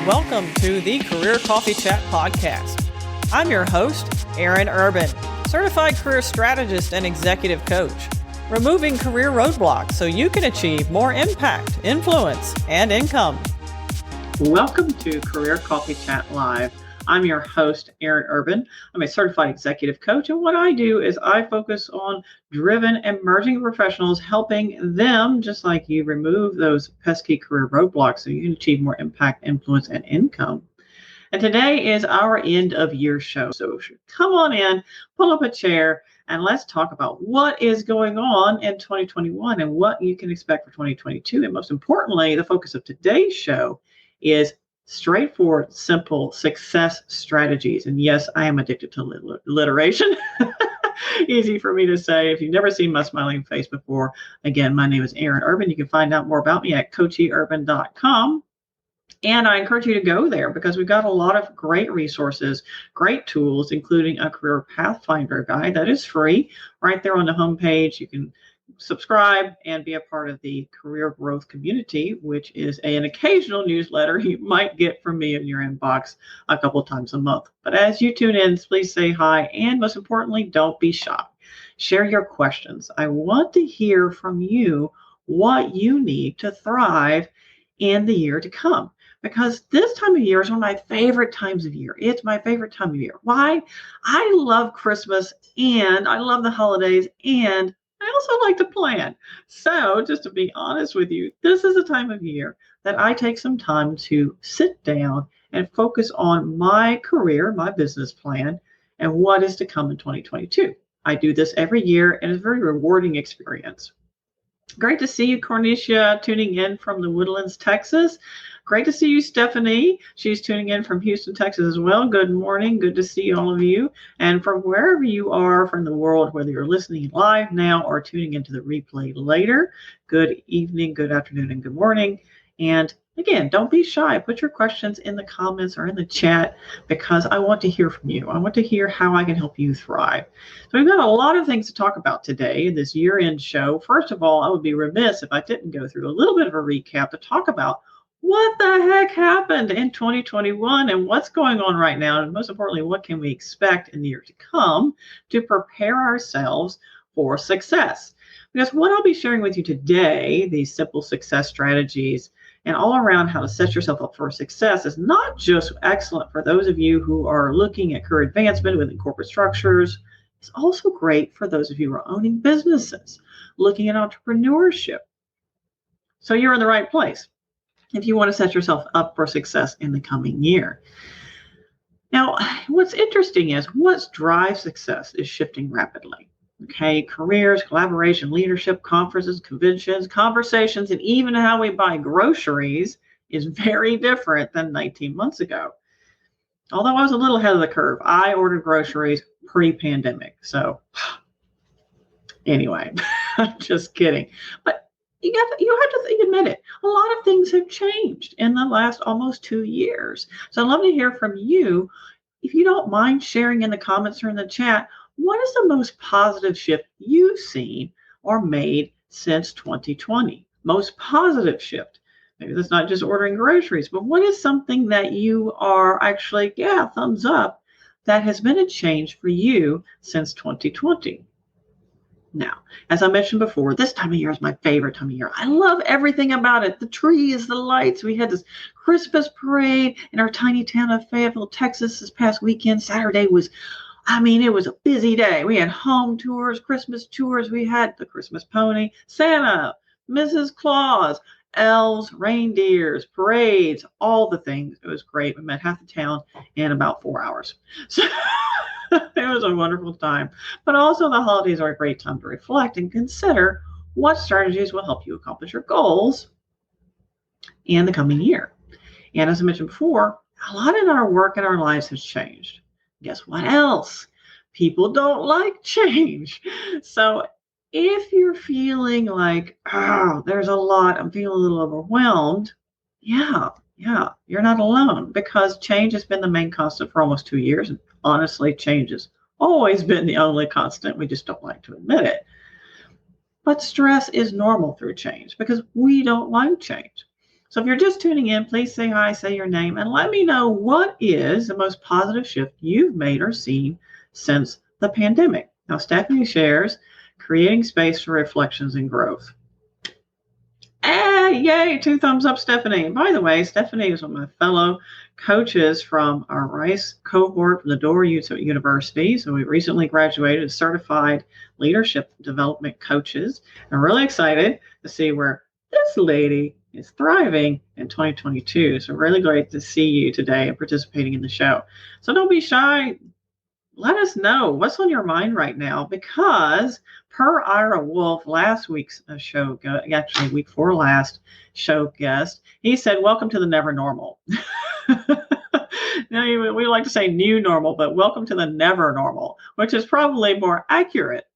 Welcome to the Career Coffee Chat podcast. I'm your host, Aaron Urban, certified career strategist and executive coach, removing career roadblocks so you can achieve more impact, influence, and income. Welcome to Career Coffee Chat Live. I'm your host, Aaron Urban. I'm a certified executive coach, and what I do is I focus on driven emerging professionals, helping them, just like you, remove those pesky career roadblocks so you can achieve more impact, influence, and income. And today is our end of year show. So come on in, pull up a chair, and let's talk about what is going on in 2021 and what you can expect for 2022. And most importantly, the focus of today's show is straightforward, simple success strategies. And yes, I am addicted to alliteration. Easy for me to say. If you've never seen my smiling face before, again, my name is Aaron Urban. You can find out more about me at coachieurban.com. And I encourage you to go there because we've got a lot of great resources, great tools, including a career Pathfinder guide that is free right there on the homepage. You can subscribe and be a part of the career growth community, which is an occasional newsletter you might get from me in your inbox a couple times a month. But as you tune in, please say hi. And most importantly, don't be shy. Share your questions. I want to hear from you what you need to thrive in the year to come. Because this time of year is one of my favorite times of year. It's my favorite time of year. Why? I love Christmas and I love the holidays and I also like to plan. So just to be honest with you, this is a time of year that I take some time to sit down and focus on my career, my business plan, and what is to come in 2022. I do this every year and it's a very rewarding experience. Great to see you, Cornelia, tuning in from the Woodlands, Texas. Great to see you, Stephanie. She's tuning in from Houston, Texas as well. Good morning. Good to see all of you. And from wherever you are from the world, whether you're listening live now or tuning into the replay later, good evening, good afternoon, and good morning. And again, don't be shy. Put your questions in the comments or in the chat because I want to hear from you. I want to hear how I can help you thrive. So we've got a lot of things to talk about today in this year-end show. First of all, I would be remiss if I didn't go through a little bit of a recap to talk about what the heck happened in 2021 and what's going on right now. And most importantly, what can we expect in the year to come to prepare ourselves for success? Because what I'll be sharing with you today, these simple success strategies and all around how to set yourself up for success is not just excellent for those of you who are looking at career advancement within corporate structures. It's also great for those of you who are owning businesses, looking at entrepreneurship. So you're in the right place if you want to set yourself up for success in the coming year. Now, what's interesting is what drives success is shifting rapidly. Okay, careers, collaboration, leadership, conferences, conventions, conversations, and even how we buy groceries is very different than 19 months ago. Although I was a little ahead of the curve, I ordered groceries pre-pandemic. So anyway, I'm just kidding. But you have to admit it. A lot of things have changed in the last almost 2 years. So I'd love to hear from you. If you don't mind sharing in the comments or in the chat, what is the most positive shift you've seen or made since 2020? Most positive shift. Maybe that's not just ordering groceries, but what is something that you are actually, thumbs up, that has been a change for you since 2020? Now, as I mentioned before, this time of year is my favorite time of year. I love everything about it. The trees, the lights. We had this Christmas parade in our tiny town of Fayetteville, Texas this past weekend. Saturday was, it was a busy day. We had home tours, Christmas tours. We had the Christmas pony, Santa, Mrs. Claus, elves, reindeers, parades, all the things. It was great. We met half the town in about 4 hours. So it was a wonderful time. But also the holidays are a great time to reflect and consider what strategies will help you accomplish your goals in the coming year. And as I mentioned before, a lot in our work and our lives has changed. Guess what else? People don't like change. So if you're feeling like, there's a lot, I'm feeling a little overwhelmed, you're not alone because change has been the main constant for almost 2 years. And honestly, change has always been the only constant. We just don't like to admit it. But stress is normal through change because we don't like change. So if you're just tuning in, please say hi, say your name, and let me know what is the most positive shift you've made or seen since the pandemic. Now, Stephanie shares, creating space for reflections and growth. Yay, 2 thumbs up, Stephanie. By the way, Stephanie is one of my fellow coaches from our RICE cohort from the Door University. So we recently graduated as certified leadership development coaches. I'm really excited to see where this lady is thriving in 2022. So really great to see you today and participating in the show. So don't be shy. Let us know what's on your mind right now, because per Ira Wolf, last week's show, actually week 4 last show guest, he said, welcome to the never normal. Now, we like to say new normal, but welcome to the never normal, which is probably more accurate.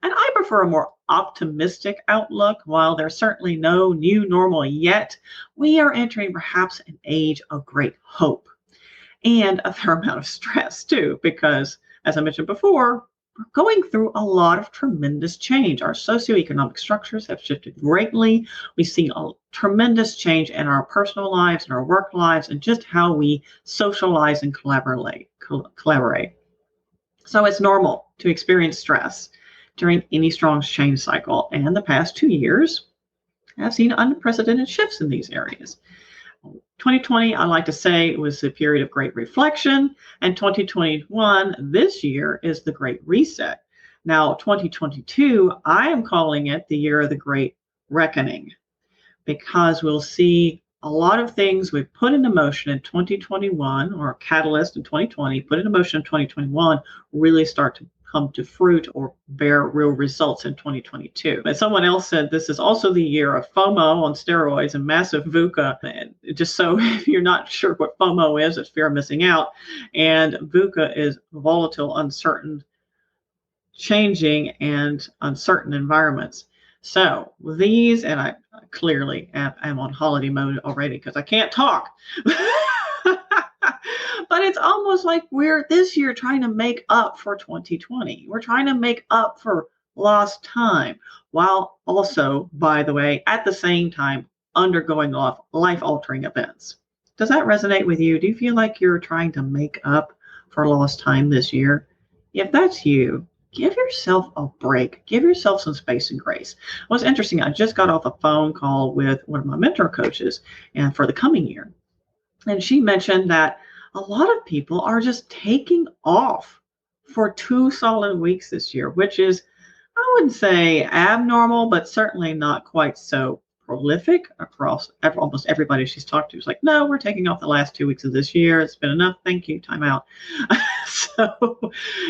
And I prefer a more optimistic outlook. While there's certainly no new normal yet, we are entering perhaps an age of great hope and a fair amount of stress too, because as I mentioned before, we're going through a lot of tremendous change. Our socioeconomic structures have shifted greatly. We've seen a tremendous change in our personal lives and our work lives and just how we socialize and collaborate. So it's normal to experience stress during any strong change cycle. And the past 2 years have seen unprecedented shifts in these areas. 2020, I like to say, was a period of great reflection, and 2021, this year, is the Great Reset. Now, 2022, I am calling it the year of the Great Reckoning, because we'll see a lot of things we've put into motion in 2021, or catalyst in 2020, put into motion in 2021, really start to come to fruit or bear real results in 2022. But someone else said this is also the year of FOMO on steroids and massive VUCA. And just so if you're not sure what FOMO is, it's fear of missing out. And VUCA is volatile, uncertain, changing, and uncertain environments. So these, and I clearly am on holiday mode already because I can't talk. But it's almost like we're this year trying to make up for 2020. We're trying to make up for lost time, while also, by the way, at the same time, undergoing life-altering events. Does that resonate with you? Do you feel like you're trying to make up for lost time this year? If that's you, give yourself a break. Give yourself some space and grace. What's interesting, I just got off a phone call with one of my mentor coaches and for the coming year. And she mentioned that a lot of people are just taking off for 2 solid weeks this year, which is, I wouldn't say abnormal, but certainly not quite so prolific across almost everybody she's talked to. Is like, no, we're taking off the last 2 weeks of this year. It's been enough. Thank you. Time out.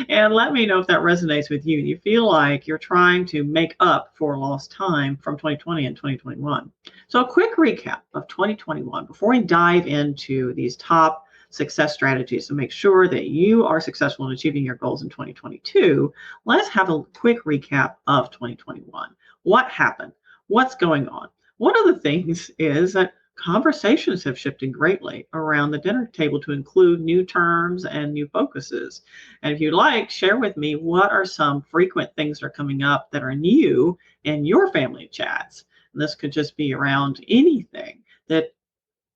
And let me know if that resonates with you. Do you feel like you're trying to make up for lost time from 2020 and 2021? So a quick recap of 2021 before we dive into these top success strategies to make sure that you are successful in achieving your goals in 2022. Let's have a quick recap of 2021. What happened? What's going on? One of the things is that conversations have shifted greatly around the dinner table to include new terms and new focuses. And if you'd like, share with me what are some frequent things that are coming up that are new in your family chats. And this could just be around anything that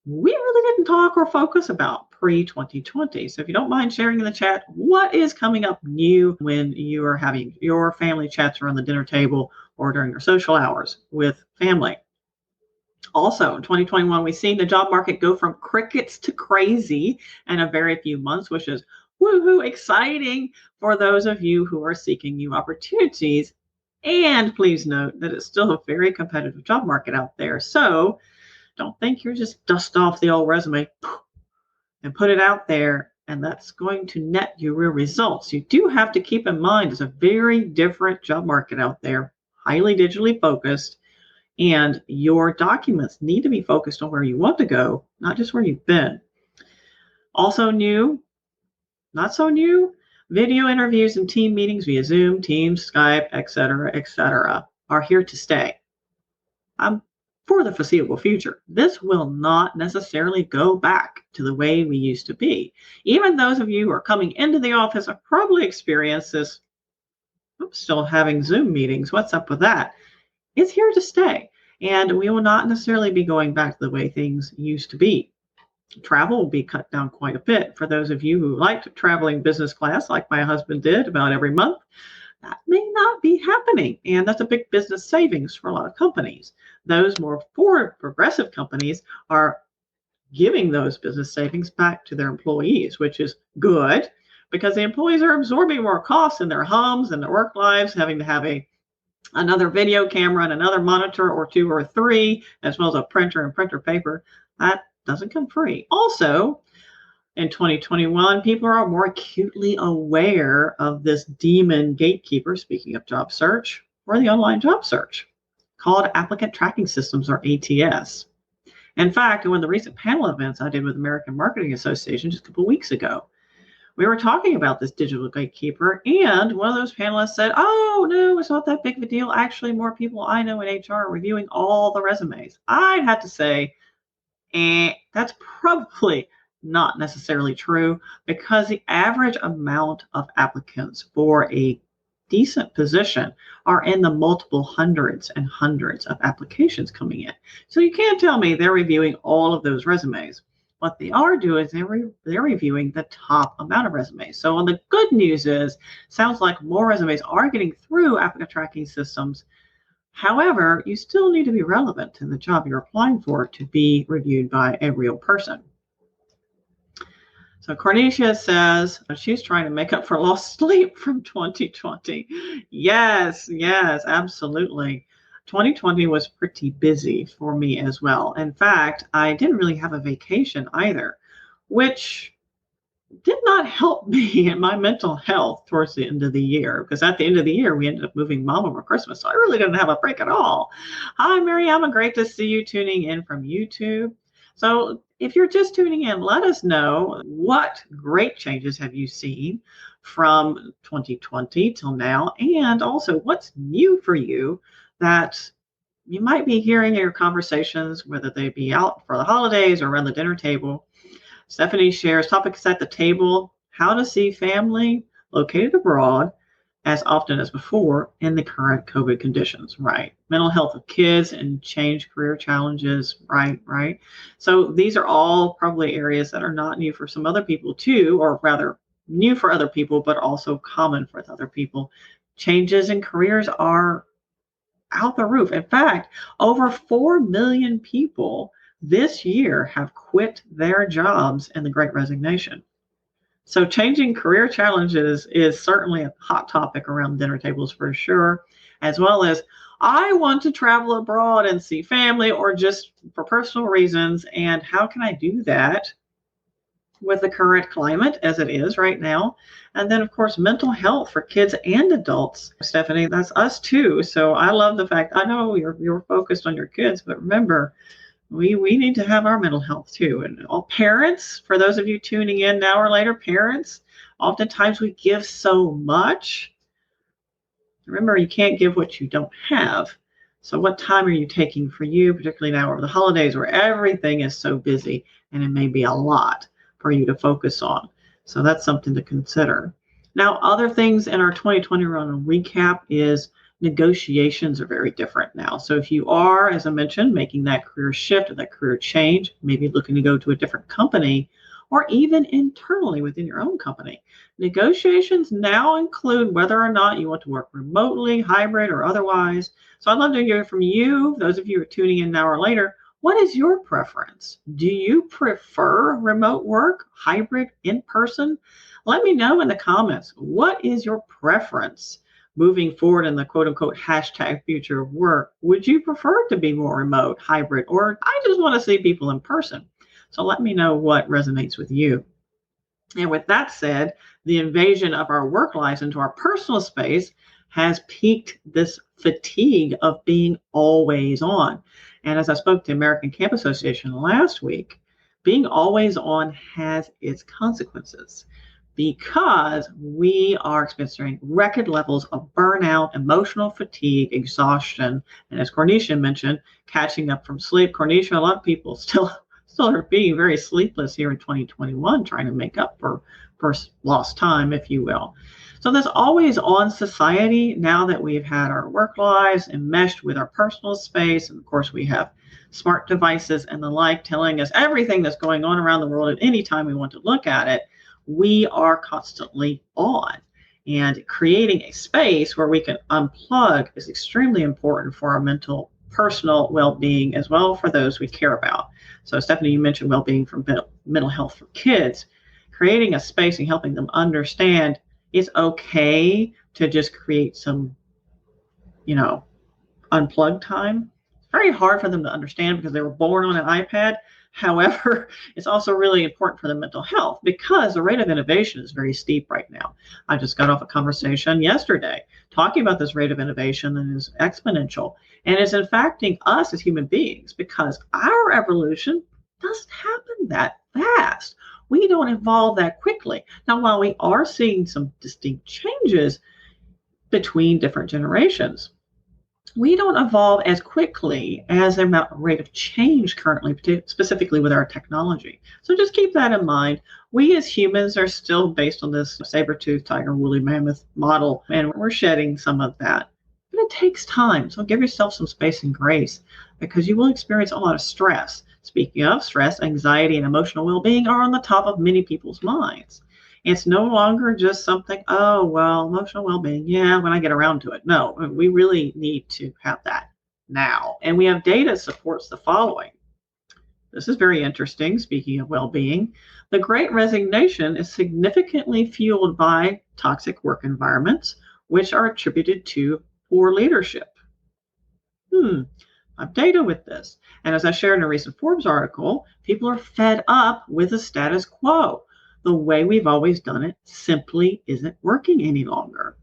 we really didn't talk or focus about pre-2020. So if you don't mind sharing in the chat, what is coming up new when you are having your family chats around the dinner table or during your social hours with family? Also, in 2021, we've seen the job market go from crickets to crazy in a very few months, which is woohoo exciting for those of you who are seeking new opportunities. And please note that it's still a very competitive job market out there. So don't think you're just dust off the old resume and put it out there, and that's going to net you real results. You do have to keep in mind it's a very different job market out there, highly digitally focused, and your documents need to be focused on where you want to go, not just where you've been. Also new, not so new, video interviews and team meetings via Zoom, Teams, Skype, etc., are here to stay. For the foreseeable future. This will not necessarily go back to the way we used to be. Even those of you who are coming into the office have probably experienced this. I'm still having Zoom meetings. What's up with that? It's here to stay. And we will not necessarily be going back to the way things used to be. Travel will be cut down quite a bit. For those of you who liked traveling business class, like my husband did about every month, that may not be happening. And that's a big business savings for a lot of companies. Those more forward progressive companies are giving those business savings back to their employees, which is good because the employees are absorbing more costs in their homes and their work lives, having to have another video camera and another monitor or two or three, as well as a printer and printer paper. That doesn't come free. Also, in 2021, people are more acutely aware of this demon gatekeeper, speaking of job search, or the online job search, called applicant tracking systems, or ATS. In fact, in one of the recent panel events I did with American Marketing Association just a couple of weeks ago, we were talking about this digital gatekeeper, and one of those panelists said, oh, no, it's not that big of a deal. Actually, more people I know in HR are reviewing all the resumes. I'd have to say, that's probably not necessarily true, because the average amount of applicants for a decent position are in the multiple hundreds and hundreds of applications coming in. So you can't tell me they're reviewing all of those resumes. What they are doing is they're reviewing the top amount of resumes. So on the good news is, sounds like more resumes are getting through applicant tracking systems. However, you still need to be relevant to the job you're applying for to be reviewed by a real person. So Cornelia says she's trying to make up for lost sleep from 2020. Yes, absolutely. 2020 was pretty busy for me as well. In fact, I didn't really have a vacation either, which did not help me in my mental health towards the end of the year, because at the end of the year, we ended up moving mom over Christmas. So I really didn't have a break at all. Hi, Mariama. Great to see you tuning in from YouTube. So if you're just tuning in, let us know what great changes have you seen from 2020 till now, and also what's new for you that you might be hearing in your conversations, whether they be out for the holidays or around the dinner table. Stephanie shares topics at the table: how to see family located abroad as often as before in the current COVID conditions, right? Mental health of kids and change career challenges, right? So these are all probably areas that are not new for some other people too, or rather new for other people, but also common for other people. Changes in careers are out the roof. In fact, over 4 million people this year have quit their jobs in the Great Resignation. So changing career challenges is certainly a hot topic around dinner tables for sure, as well as I want to travel abroad and see family, or just for personal reasons. And how can I do that with the current climate as it is right now? And then, of course, mental health for kids and adults. Stephanie, that's us too. So I love the fact, I know you're focused on your kids, but remember, we need to have our mental health too. And all parents, for those of you tuning in now or later, parents, oftentimes we give so much. Remember, you can't give what you don't have. So what time are you taking for you, particularly now over the holidays where everything is so busy, and it may be a lot for you to focus on. So that's something to consider. Now, other things in our 2021 recap is negotiations are very different now. So if you are, as I mentioned, making that career shift or that career change, maybe looking to go to a different company, or even internally within your own company, negotiations now include whether or not you want to work remotely, hybrid, or otherwise. So I'd love to hear from you, those of you who are tuning in now or later. What is your preference? Do you prefer remote work, hybrid, in person? Let me know in the comments. What is your preference moving forward in the quote unquote hashtag future of work? Would you prefer it to be more remote, hybrid, or I just want to see people in person? So let me know what resonates with you. And with that said, the invasion of our work lives into our personal space has piqued this fatigue of being always on. And as I spoke to American Camp Association last week, being always on has its consequences, because we are experiencing record levels of burnout, emotional fatigue, exhaustion, and as Cornelia mentioned, catching up from sleep. Cornelia, a lot of people still are being very sleepless here in 2021, trying to make up for lost time, if you will. So this always on society, now that we've had our work lives enmeshed with our personal space, and of course we have smart devices and the like telling us everything that's going on around the world at any time we want to look at it, we are constantly on. And creating a space where we can unplug is extremely important for our mental, personal well-being, as well for those we care about. So Stephanie, you mentioned well-being for mental health for kids. Creating a space and helping them understand it's okay to just create some, unplugged time. It's very hard for them to understand because they were born on an iPad. However, it's also really important for their mental health because the rate of innovation is very steep right now. I just got off a conversation yesterday talking about this rate of innovation and is exponential and is impacting us as human beings because our evolution doesn't happen that fast. We don't evolve that quickly. Now, while we are seeing some distinct changes between different generations, we don't evolve as quickly as the rate of change currently, specifically with our technology. So just keep that in mind. We as humans are still based on this saber-toothed tiger, woolly mammoth model, and we're shedding some of that. But it takes time. So give yourself some space and grace because you will experience a lot of stress. Speaking of stress, anxiety, and emotional well-being are on the top of many people's minds. It's no longer just something, oh, well, emotional well-being, yeah, when I get around to it. No, we really need to have that now. And we have data supports the following. This is very interesting, speaking of well-being. The Great Resignation is significantly fueled by toxic work environments, which are attributed to poor leadership. I have data with this. And as I shared in a recent Forbes article, people are fed up with the status quo. The way we've always done it simply isn't working any longer.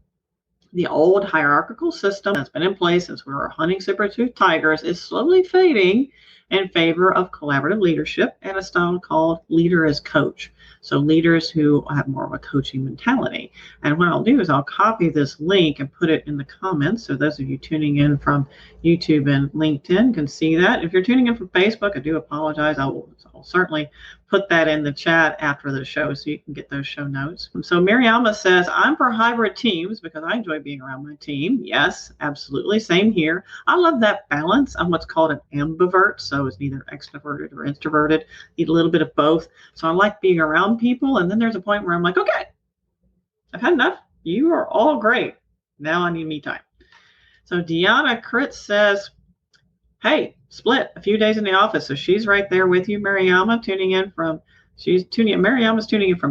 The old hierarchical system that's been in place since we were hunting saber-toothed tigers is slowly fading in favor of collaborative leadership and a style called leader as coach. So leaders who have more of a coaching mentality. And what I'll do is I'll copy this link and put it in the comments. So those of you tuning in from YouTube and LinkedIn can see that. If you're tuning in from Facebook, I do apologize. I'll certainly put that in the chat after the show so you can get those show notes. So Mariama says, I'm for hybrid teams because I enjoy being around my team. Yes, absolutely. Same here. I love that balance. I'm what's called an ambivert. So it's neither extroverted or introverted. Need a little bit of both. So I like being around people. And then there's a point where I'm like, okay, I've had enough. You are all great. Now I need me time. So Deanna Kritz says, hey, split a few days in the office. So she's right there with you, Mariama, Mariama's tuning in from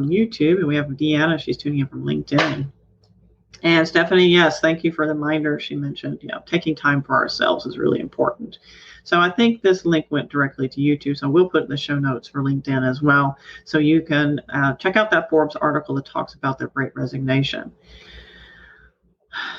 YouTube, and we have Deanna, she's tuning in from LinkedIn. And Stephanie, yes, thank you for the reminder. She mentioned, taking time for ourselves is really important. So I think this link went directly to YouTube. So we'll put in the show notes for LinkedIn as well. So you can check out that Forbes article that talks about the Great Resignation.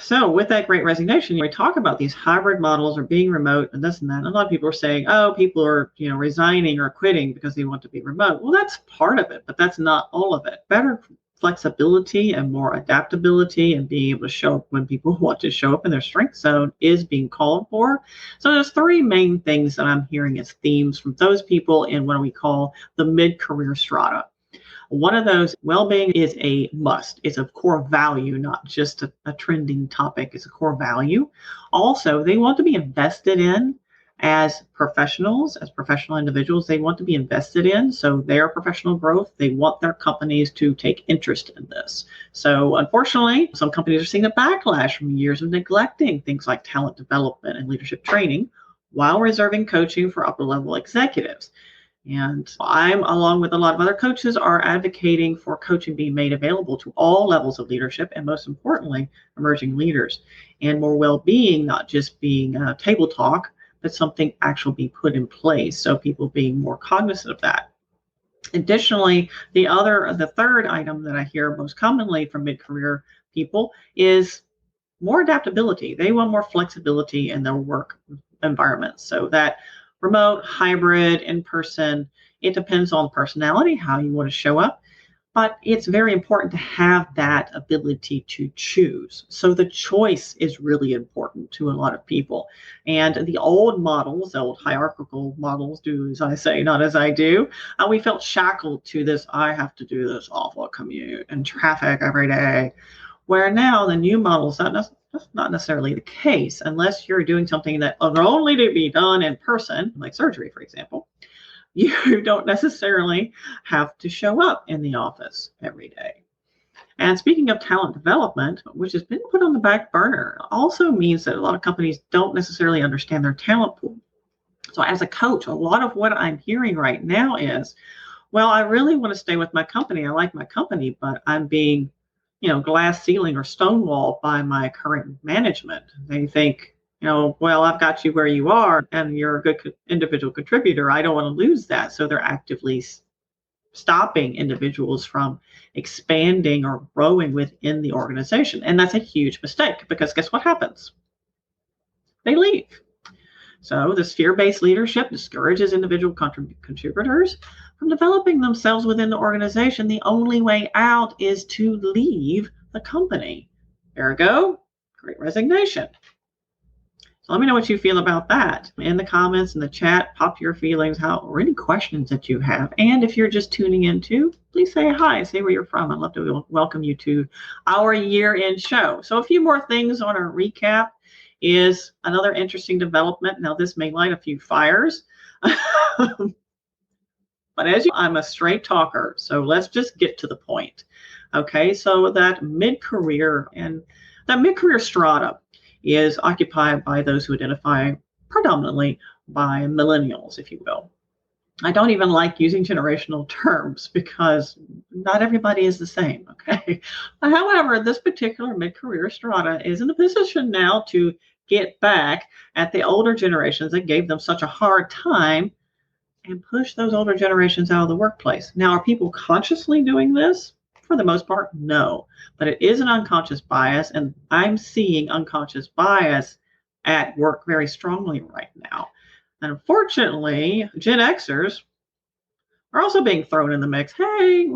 So with that Great Resignation, we talk about these hybrid models or being remote and this and that. And a lot of people are saying, oh, people are, resigning or quitting because they want to be remote. Well, that's part of it, but that's not all of it. Better flexibility and more adaptability and being able to show up when people want to show up in their strength zone is being called for. So there's three main things that I'm hearing as themes from those people in what we call the mid-career strata. One of those, well-being is a must. It's a core value, not just a trending topic. It's a core value. Also, they want to be invested in as professionals, as professional individuals. They want to be invested in. So their professional growth, they want their companies to take interest in this. So unfortunately, some companies are seeing a backlash from years of neglecting things like talent development and leadership training while reserving coaching for upper-level executives. And I'm, along with a lot of other coaches, are advocating for coaching being made available to all levels of leadership and, most importantly, emerging leaders. And more well-being, not just being table talk, but something actually be put in place. So people being more cognizant of that. Additionally, the third item that I hear most commonly from mid-career people is more adaptability. They want more flexibility in their work environment. So that remote, hybrid, in-person, it depends on personality, how you want to show up. But it's very important to have that ability to choose. So the choice is really important to a lot of people. And the old models, the old hierarchical models, do as I say, not as I do. We felt shackled to this, I have to do this awful commute and traffic every day. Where now the new models, that's not necessarily the case unless you're doing something that only to be done in person, like surgery, for example. You don't necessarily have to show up in the office every day. And speaking of talent development, which has been put on the back burner, also means that a lot of companies don't necessarily understand their talent pool. So as a coach, a lot of what I'm hearing right now is, well, I really want to stay with my company. I like my company, but I'm being, glass ceiling or stonewalled by my current management. They think, well, I've got you where you are and you're a good individual contributor. I don't want to lose that. So they're actively stopping individuals from expanding or growing within the organization. And that's a huge mistake because guess what happens? They leave. So this fear-based leadership discourages individual contributors from developing themselves within the organization. The only way out is to leave the company. Ergo, great resignation. So let me know what you feel about that. In the comments, in the chat, pop your feelings, or any questions that you have. And if you're just tuning in too, please say hi, say where you're from. I'd love to welcome you to our year-end show. So a few more things on our recap is another interesting development. Now this may light a few fires, but I'm a straight talker, so let's just get to the point. Okay, so that mid-career strata is occupied by those who identify predominantly by millennials, if you will. I don't even like using generational terms because not everybody is the same, okay? However, this particular mid-career strata is in a position now to get back at the older generations that gave them such a hard time and push those older generations out of the workplace. Now, are people consciously doing this? For the most part, no. But it is an unconscious bias, and I'm seeing unconscious bias at work very strongly right now. And unfortunately, Gen Xers are also being thrown in the mix. Hey,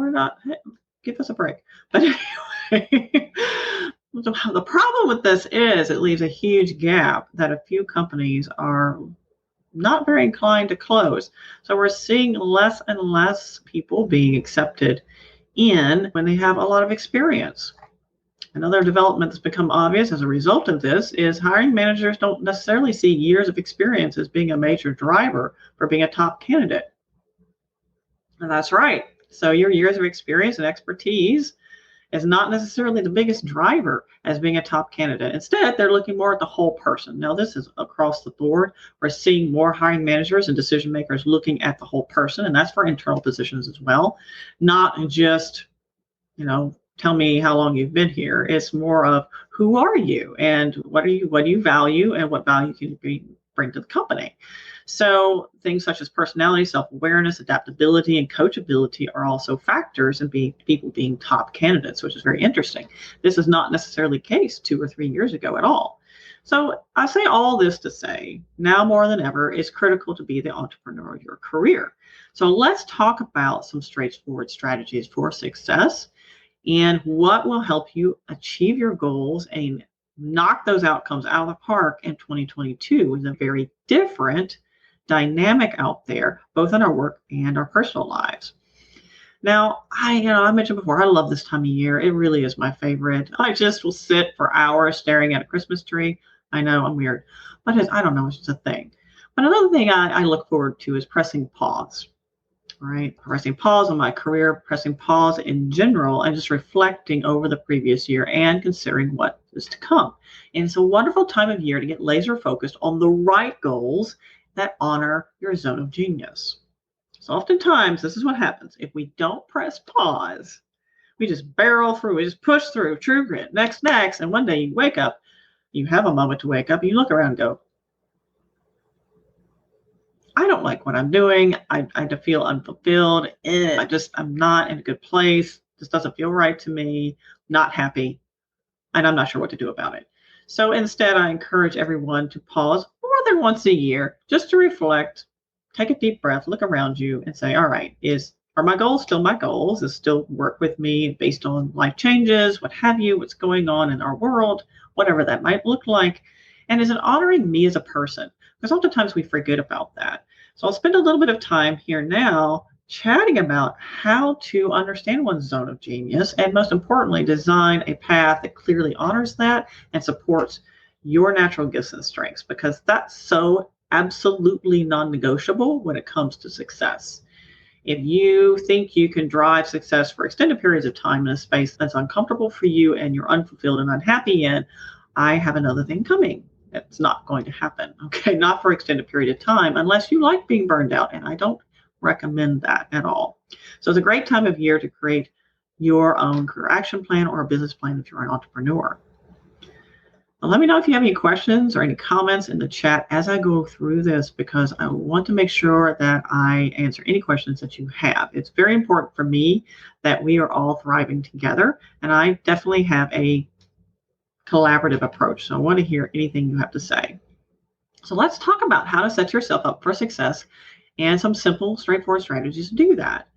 give us a break. But anyway, the problem with this is it leaves a huge gap that a few companies are not very inclined to close. So we're seeing less and less people being accepted in when they have a lot of experience. Another development that's become obvious as a result of this is hiring managers don't necessarily see years of experience as being a major driver for being a top candidate. And that's right. So your years of experience and expertise is not necessarily the biggest driver as being a top candidate. Instead, they're looking more at the whole person. Now, this is across the board. We're seeing more hiring managers and decision makers looking at the whole person, and that's for internal positions as well. Not just, tell me how long you've been here. It's more of who are you and what do you value and what value can you bring to the company. So things such as personality, self-awareness, adaptability, and coachability are also factors in people being top candidates, which is very interesting. This is not necessarily the case 2 or 3 years ago at all. So I say all this to say, now more than ever, it's critical to be the entrepreneur of your career. So let's talk about some straightforward strategies for success and what will help you achieve your goals and knock those outcomes out of the park in 2022 with a very different dynamic out there, both in our work and our personal lives. Now, I mentioned before, I love this time of year. It really is my favorite. I just will sit for hours staring at a Christmas tree. I know I'm weird, but I don't know, it's just a thing. But another thing I look forward to is pressing pause, right? Pressing pause on my career, pressing pause in general, and just reflecting over the previous year and considering what is to come. And it's a wonderful time of year to get laser focused on the right goals that honor your zone of genius. So oftentimes, this is what happens. If we don't press pause, we just barrel through, we just push through, true grit, next, and one day you wake up, you have a moment to wake up, and you look around and go, I don't like what I'm doing. I feel unfulfilled. I'm not in a good place. This doesn't feel right to me. Not happy. And I'm not sure what to do about it. So instead, I encourage everyone to pause more than once a year just to reflect, take a deep breath, look around you and say, all right, are my goals still my goals? Is still work with me based on life changes, what have you, what's going on in our world, whatever that might look like? And is it honoring me as a person? Because oftentimes we forget about that. So I'll spend a little bit of time here now chatting about how to understand one's zone of genius and, most importantly, design a path that clearly honors that and supports your natural gifts and strengths, because that's so absolutely non-negotiable when it comes to success. If you think you can drive success for extended periods of time in a space that's uncomfortable for you and you're unfulfilled and unhappy in, I have another thing coming. It's not going to happen, okay? Not for extended period of time unless you like being burned out, and I don't recommend that at all. So it's a great time of year to create your own career action plan or a business plan if you're an entrepreneur. Well, let me know if you have any questions or any comments in the chat as I go through this, because I want to make sure that I answer any questions that you have. It's very important for me that we are all thriving together, and I definitely have a collaborative approach. So I want to hear anything you have to say. So let's talk about how to set yourself up for success and some simple, straightforward strategies to do that.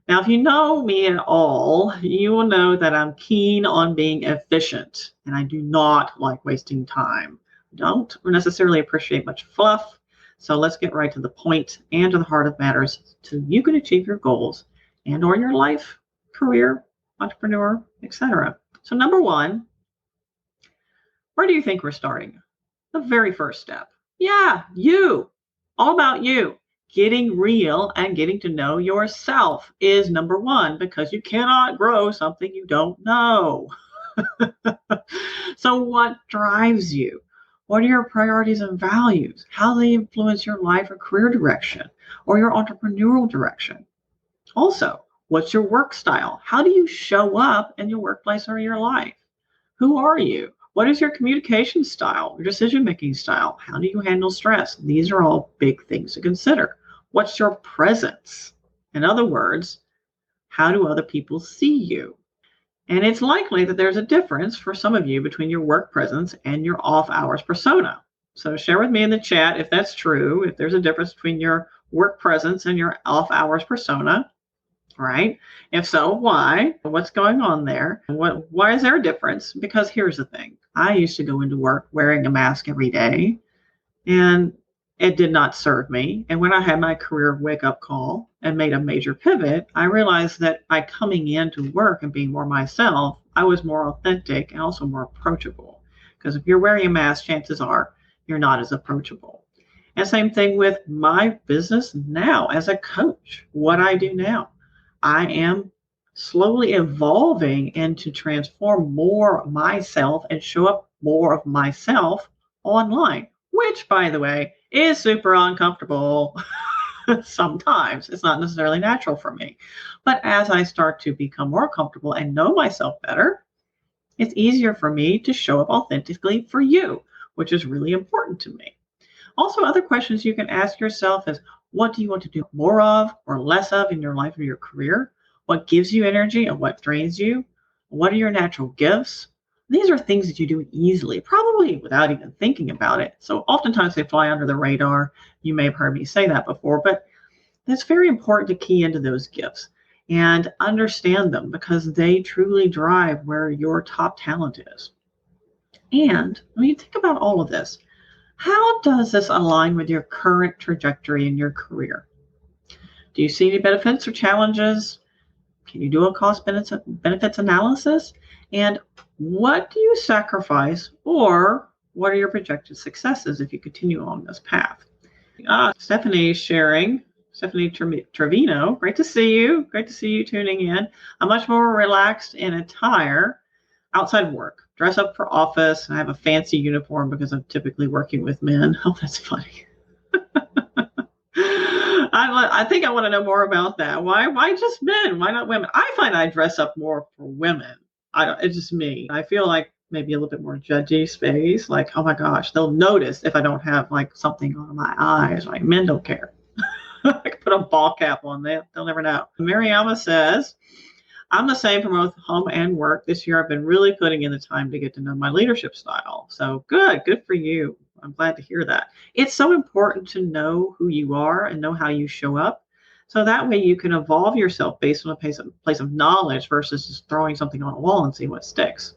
Now, if you know me at all, you will know that I'm keen on being efficient, and I do not like wasting time. I don't necessarily appreciate much fluff. So let's get right to the point and to the heart of matters so you can achieve your goals and or your life, career, entrepreneur, etc. So number one, where do you think we're starting? The very first step. Yeah, you. All about you. Getting real and getting to know yourself is number one, because you cannot grow something you don't know. So what drives you? What are your priorities and values? How they influence your life or career direction or your entrepreneurial direction? Also, what's your work style? How do you show up in your workplace or your life? Who are you? What is your communication style, your decision-making style? How do you handle stress? These are all big things to consider. What's your presence? In other words, how do other people see you? And it's likely that there's a difference for some of you between your work presence and your off-hours persona. So share with me in the chat if that's true, if there's a difference between your work presence and your off-hours persona. Right? If so, why? What's going on there? Why is there a difference? Because here's the thing. I used to go into work wearing a mask every day, and it did not serve me. And when I had my career wake-up call and made a major pivot, I realized that by coming into work and being more myself, I was more authentic and also more approachable. Because if you're wearing a mask, chances are you're not as approachable. And same thing with my business now as a coach, what I do now. I am slowly evolving into transform more of myself and show up more of myself online, which, by the way, is super uncomfortable. Sometimes it's not necessarily natural for me. But as I start to become more comfortable and know myself better, it's easier for me to show up authentically for you, which is really important to me. Also, other questions you can ask yourself is, what do you want to do more of or less of in your life or your career? What gives you energy and what drains you? What are your natural gifts? These are things that you do easily, probably without even thinking about it. So oftentimes they fly under the radar. You may have heard me say that before, but it's very important to key into those gifts and understand them, because they truly drive where your top talent is. And when you think about all of this, how does this align with your current trajectory in your career? Do you see any benefits or challenges? Can you do a cost benefits analysis? And what do you sacrifice, or what are your projected successes if you continue along this path? Stephanie is sharing. Stephanie Trevino, great to see you. Great to see you tuning in. I'm much more relaxed in attire outside of work. Dress up for office. I have a fancy uniform because I'm typically working with men. Oh, that's funny. I think I want to know more about that. Why just men? Why not women? I find I dress up more for women. It's just me. I feel like maybe a little bit more judgy space. Like, oh my gosh, they'll notice if I don't have like something on my eyes. Like, men don't care. I could put a ball cap on them. They'll never know. Mariama says, I'm the same for both home and work. This year, I've been really putting in the time to get to know my leadership style. So good for you. I'm glad to hear that. It's so important to know who you are and know how you show up. So that way you can evolve yourself based on a place of knowledge versus just throwing something on a wall and see what sticks.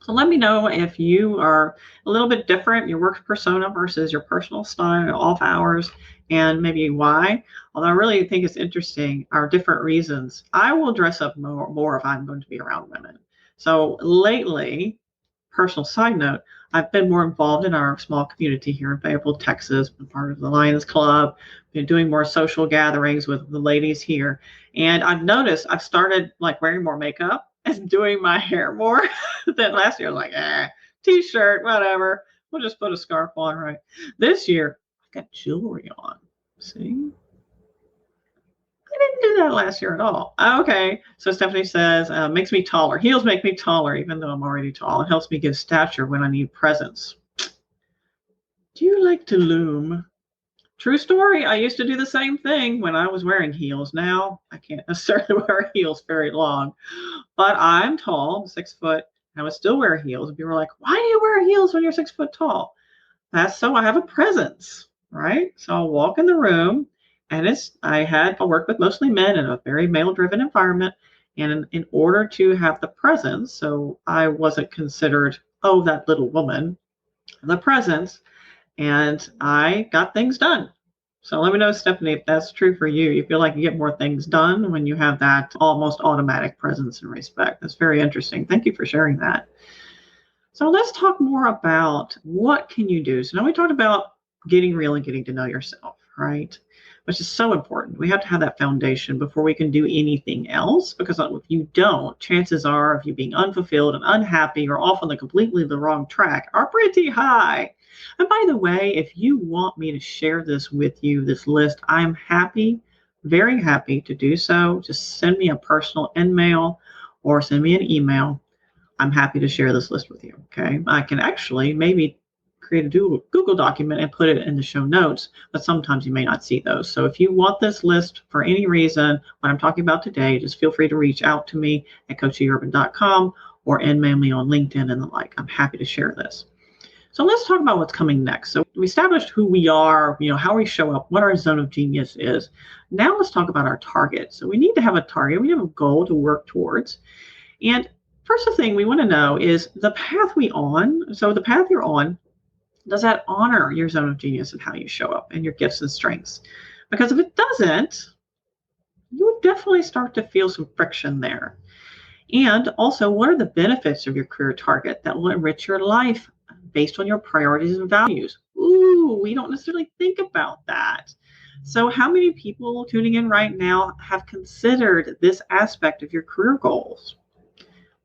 So let me know if you are a little bit different, your work persona versus your personal style, off hours, and maybe why. Although I really think it's interesting, are different reasons. I will dress up more if I'm going to be around women. So lately, personal side note, I've been more involved in our small community here in Fayetteville, Texas, been part of the Lions Club, been doing more social gatherings with the ladies here. And I've noticed I've started like wearing more makeup and doing my hair more than last year. Like, t-shirt, whatever. We'll just put a scarf on, right? This year, I got jewelry on. See? I didn't do that last year at all. Okay. So Stephanie says, makes me taller. Heels make me taller, even though I'm already tall. It helps me give stature when I need presence. Do you like to loom? True story. I used to do the same thing when I was wearing heels. Now I can't necessarily wear heels very long, but I'm tall, I'm 6 foot. And I would still wear heels. And people were like, why do you wear heels when you're 6 foot tall? That's so I have a presence, right? So I'll walk in the room. And I worked with mostly men in a very male-driven environment. And in order to have the presence, so I wasn't considered, oh, that little woman, the presence, and I got things done. So let me know, Stephanie, if that's true for you. You feel like you get more things done when you have that almost automatic presence and respect. That's very interesting. Thank you for sharing that. So let's talk more about what can you do. So now we talked about getting real and getting to know yourself, right? Which is so important. We have to have that foundation before we can do anything else, because if you don't, chances are of you being unfulfilled and unhappy or off on completely the wrong track are pretty high. And by the way, if you want me to share this with you, this list, I'm happy, very happy to do so. Just send me a personal email or send me an email. I'm happy to share this list with you. Okay. I can actually maybe create a Google document and put it in the show notes, but sometimes you may not see those. So if you want this list for any reason, what I'm talking about today, just feel free to reach out to me at coacheurban.com or email me on LinkedIn and the like. I'm happy to share this. So let's talk about what's coming next. So we established who we are, how we show up, what our zone of genius is. Now let's talk about our target. So we need to have a target. We have a goal to work towards. And first thing we want to know is the path we're on. So the path you're on, does that honor your zone of genius and how you show up and your gifts and strengths? Because if it doesn't, you would definitely start to feel some friction there. And also, what are the benefits of your career target that will enrich your life based on your priorities and values? Ooh, we don't necessarily think about that. So how many people tuning in right now have considered this aspect of your career goals?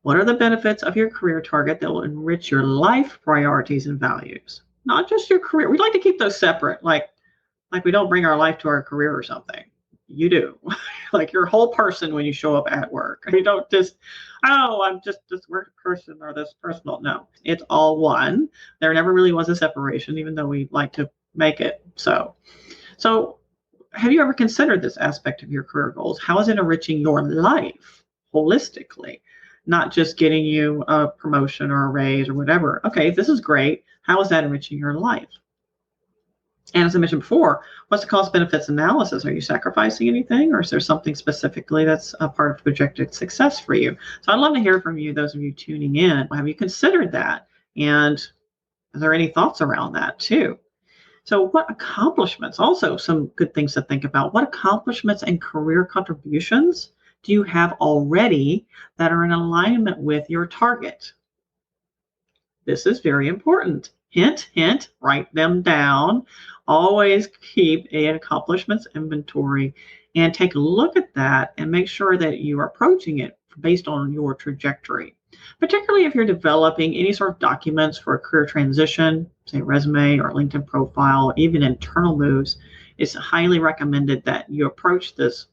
What are the benefits of your career target that will enrich your life priorities and values? Not just your career. We'd like to keep those separate, like we don't bring our life to our career or something. You do. Like your whole person when you show up at work. You don't just, I'm just this work person or this personal. No, it's all one. There never really was a separation, even though we like to make it so. So have you ever considered this aspect of your career goals? How is it enriching your life holistically? Not just getting you a promotion or a raise or whatever. Okay, this is great. How is that enriching your life? And as I mentioned before, what's the cost benefits analysis? Are you sacrificing anything, or is there something specifically that's a part of projected success for you? So I'd love to hear from you, those of you tuning in. Have you considered that? And are there any thoughts around that too? So what accomplishments, also some good things to think about. What accomplishments and career contributions do you have already that are in alignment with your target? This is very important. Hint, hint, write them down. Always keep an accomplishments inventory and take a look at that and make sure that you are approaching it based on your trajectory. Particularly if you're developing any sort of documents for a career transition, say resume or LinkedIn profile, even internal moves, it's highly recommended that you approach this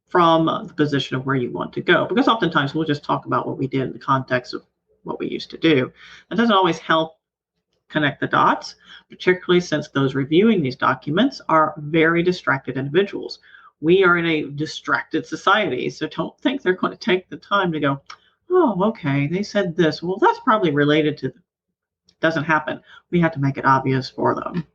from the position of where you want to go. Because oftentimes we'll just talk about what we did in the context of what we used to do. That doesn't always help connect the dots, particularly since those reviewing these documents are very distracted individuals. We are in a distracted society, so don't think they're going to take the time to go, oh, okay, they said this. Well, that's probably related to, doesn't happen. We have to make it obvious for them.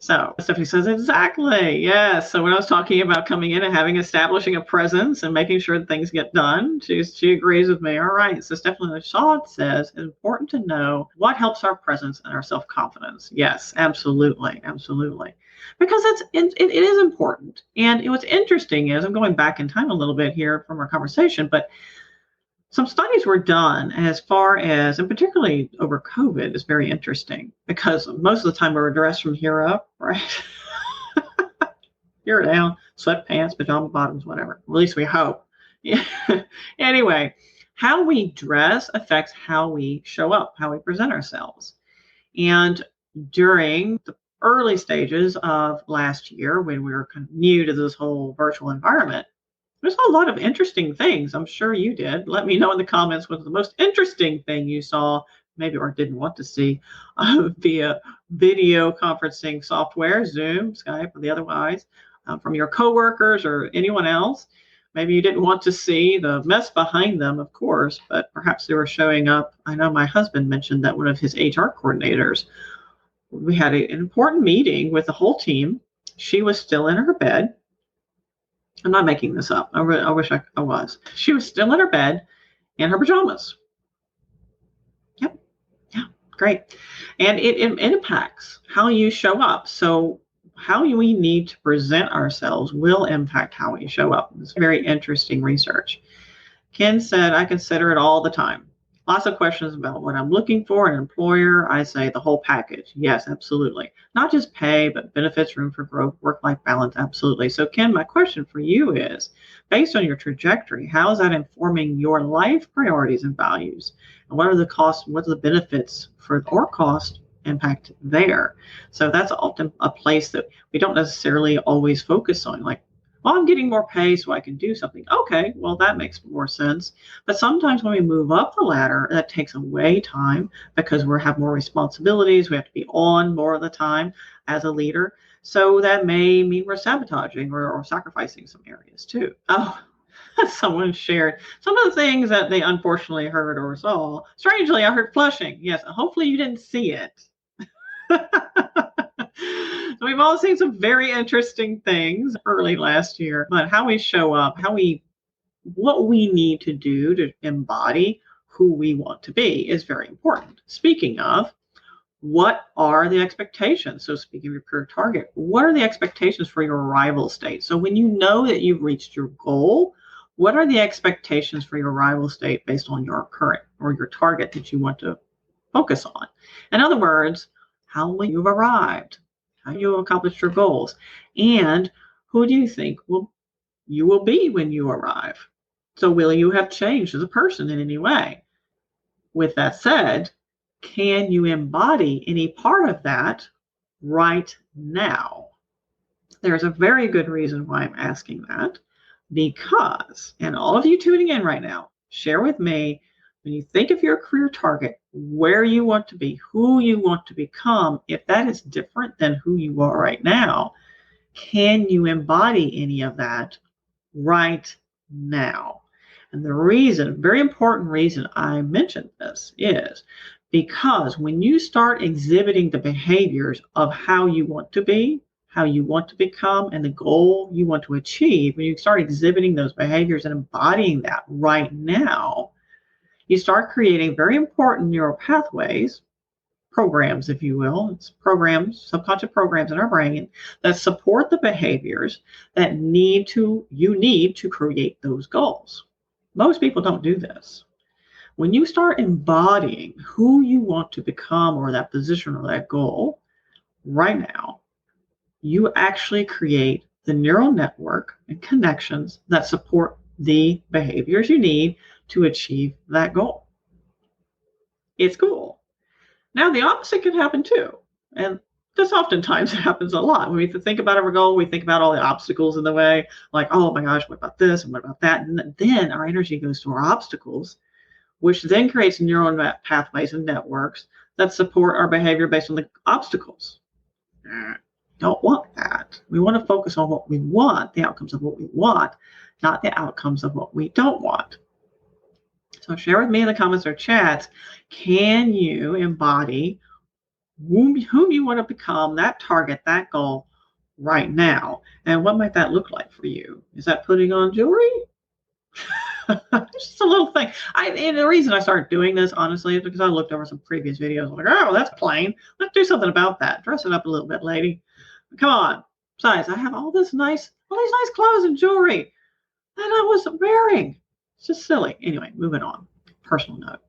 So Stephanie says, exactly. Yes. So when I was talking about coming in and establishing a presence and making sure that things get done, she agrees with me. All right. So Stephanie Shaw says, it's important to know what helps our presence and our self-confidence. Yes, absolutely. Absolutely. because it is important. And what's interesting is, I'm going back in time a little bit here from our conversation, but some studies were done as far as, and particularly over COVID, is very interesting because most of the time we're dressed from here up, right? Here down, sweatpants, pajama bottoms, whatever. At least we hope. Yeah. Anyway, how we dress affects how we show up, how we present ourselves. And during the early stages of last year, when we were kind of new to this whole virtual environment, there's a lot of interesting things. I'm sure you did. Let me know in the comments what's the most interesting thing you saw, maybe, or didn't want to see via video conferencing software, Zoom, Skype, or the otherwise, from your coworkers or anyone else. Maybe you didn't want to see the mess behind them, of course, but perhaps they were showing up. I know my husband mentioned that one of his HR coordinators, we had an important meeting with the whole team. She was still in her bed. I'm not making this up. I wish I was. She was still in her bed in her pajamas. Yep. Yeah. Great. And it impacts how you show up. So how we need to present ourselves will impact how we show up. It's very interesting research. Ken said, I consider it all the time. Lots of questions about what I'm looking for in an employer. I say the whole package. Yes, absolutely. Not just pay, but benefits, room for growth, work-life balance. Absolutely. So Ken, my question for you is, based on your trajectory, how is that informing your life priorities and values? And what are the costs? What are the benefits or cost impact there? So that's often a place that we don't necessarily always focus on. Like, well, I'm getting more pay so I can do something. Okay, well, that makes more sense. But sometimes when we move up the ladder, that takes away time because we have more responsibilities. We have to be on more of the time as a leader. So that may mean we're sabotaging or sacrificing some areas too. Oh, someone shared some of the things that they unfortunately heard or saw. Strangely, I heard flushing. Yes, hopefully you didn't see it. So we've all seen some very interesting things early last year, but how we show up, what we need to do to embody who we want to be is very important. Speaking of, what are the expectations? So speaking of your career target, what are the expectations for your arrival state? So when you know that you've reached your goal, what are the expectations for your arrival state based on your current or your target that you want to focus on? In other words, how will you have arrived? How you have accomplished your goals? And who do you think you will be when you arrive? So will you have changed as a person in any way? With that said, can you embody any part of that right now? There's a very good reason why I'm asking that, because, and all of you tuning in right now, share with me, when you think of your career target, where you want to be, who you want to become, if that is different than who you are right now, can you embody any of that right now? And the reason, very important reason I mentioned this is because when you start exhibiting the behaviors of how you want to be, how you want to become, and the goal you want to achieve, when you start exhibiting those behaviors and embodying that right now, you start creating very important neural pathways, programs, if you will. It's programs, subconscious programs in our brain that support the behaviors that you need to create those goals. Most people don't do this. When you start embodying who you want to become or that position or that goal right now, you actually create the neural network and connections that support the behaviors you need to achieve that goal. It's cool. Now, the opposite can happen too. And this oftentimes happens a lot. When we think about our goal, we think about all the obstacles in the way, like, oh my gosh, what about this and what about that? And then our energy goes to our obstacles, which then creates neural pathways and networks that support our behavior based on the obstacles. Don't want that. We want to focus on what we want, the outcomes of what we want, not the outcomes of what we don't want. So share with me in the comments or chats, can you embody whom you want to become, that target, that goal right now? And what might that look like for you? Is that putting on jewelry? Just a little thing. And the reason I started doing this, honestly, is because I looked over some previous videos. I'm like, oh, that's plain. Let's do something about that. Dress it up a little bit, lady. Come on. Besides, I have all these nice clothes and jewelry that I was wearing. It's just silly. Anyway, moving on. Personal note.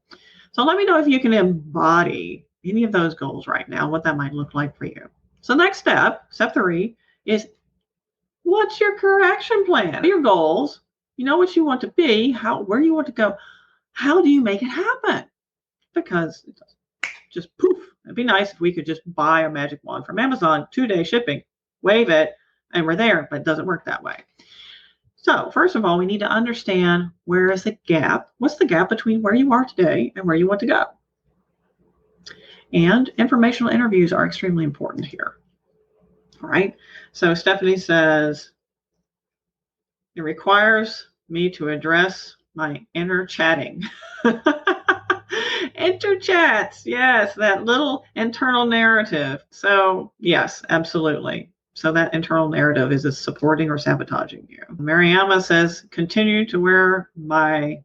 So let me know if you can embody any of those goals right now, what that might look like for you. So next step 3, is what's your career action plan? Your goals, you know what you want to be, where you want to go. How do you make it happen? Because it doesn't just poof. It'd be nice if we could just buy a magic wand from Amazon, 2-day shipping, wave it, and we're there, but it doesn't work that way. So first of all, we need to understand where is the gap. What's the gap between where you are today and where you want to go? And informational interviews are extremely important here. All right. So Stephanie says, it requires me to address my inner chatting. Inter chats. Yes, that little internal narrative. So yes, absolutely. So that internal narrative, is it supporting or sabotaging you? Mariama says, continue to wear my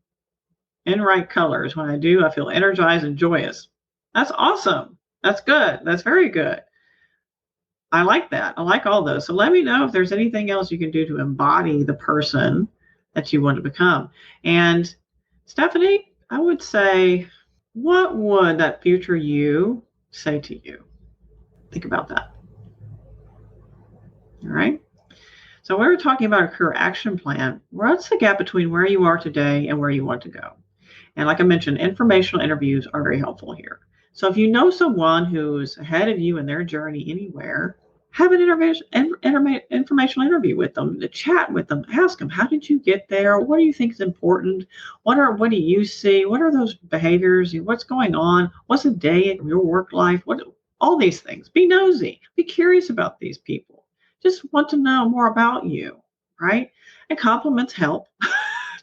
right colors. When I do, I feel energized and joyous. That's awesome. That's good. That's very good. I like that. I like all those. So let me know if there's anything else you can do to embody the person that you want to become. And Stephanie, I would say, what would that future you say to you? Think about that. All right. So we were talking about a career action plan. What's the gap between where you are today and where you want to go? And like I mentioned, informational interviews are very helpful here. So if you know someone who's ahead of you in their journey anywhere, have an informational interview with them, to chat with them, ask them, how did you get there? What do you think is important? What do you see? What are those behaviors? What's going on? What's a day in your work life? All these things. Be nosy. Be curious about these people. Just want to know more about you, right? And compliments help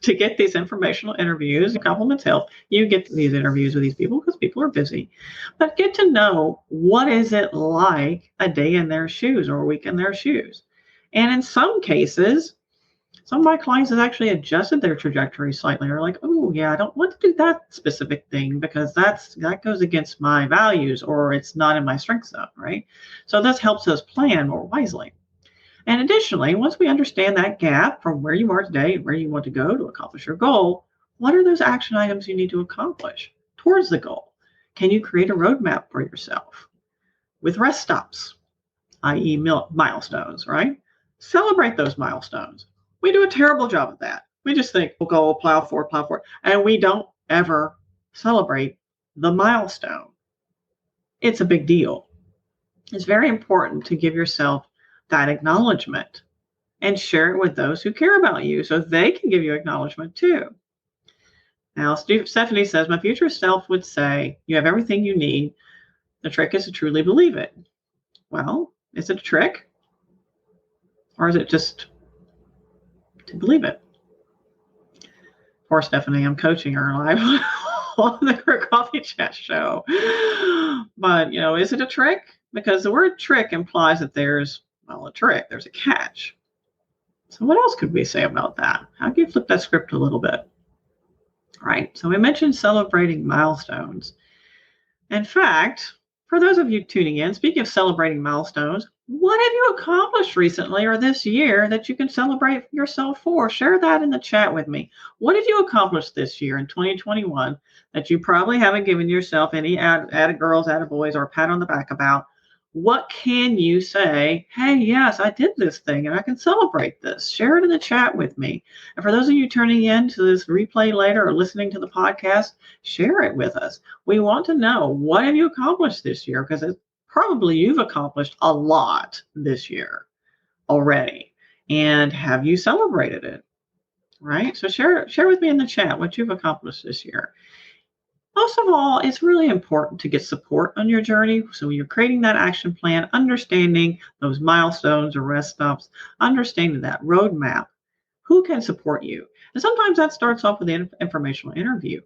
to get these informational interviews. And compliments help you get these interviews with these people because people are busy. But get to know, what is it like a day in their shoes or a week in their shoes? And in some cases, some of my clients have actually adjusted their trajectory slightly. They're like, oh yeah, I don't want to do that specific thing because that goes against my values, or it's not in my strength zone, right? So this helps us plan more wisely. And additionally, once we understand that gap from where you are today and where you want to go to accomplish your goal, what are those action items you need to accomplish towards the goal? Can you create a roadmap for yourself with rest stops, i.e. milestones, right? Celebrate those milestones. We do a terrible job of that. We just think we'll go plow forward, and we don't ever celebrate the milestone. It's a big deal. It's very important to give yourself that acknowledgement and share it with those who care about you so they can give you acknowledgement too. Now, Stephanie says, my future self would say, you have everything you need. The trick is to truly believe it. Well, is it a trick? Or is it just to believe it? Poor Stephanie, I'm coaching her live on the Career Coffee Chat show. But, is it a trick? Because the word trick implies that there's a trick, there's a catch. So what else could we say about that? How can you flip that script a little bit? All right, so we mentioned celebrating milestones. In fact, for those of you tuning in, speaking of celebrating milestones, what have you accomplished recently or this year that you can celebrate yourself for? Share that in the chat with me. What have you accomplished this year in 2021 that you probably haven't given yourself any added girls, added boys, or a pat on the back about? What can you say? Hey, yes, I did this thing and I can celebrate this. Share it in the chat with me. And for those of you turning in to this replay later or listening to the podcast, share it with us. We want to know, what have you accomplished this year? Because probably you've accomplished a lot this year already. And have you celebrated it? Right? So share with me in the chat what you've accomplished this year. Most of all, it's really important to get support on your journey. So when you're creating that action plan, understanding those milestones or rest stops, understanding that roadmap, who can support you? And sometimes that starts off with an informational interview.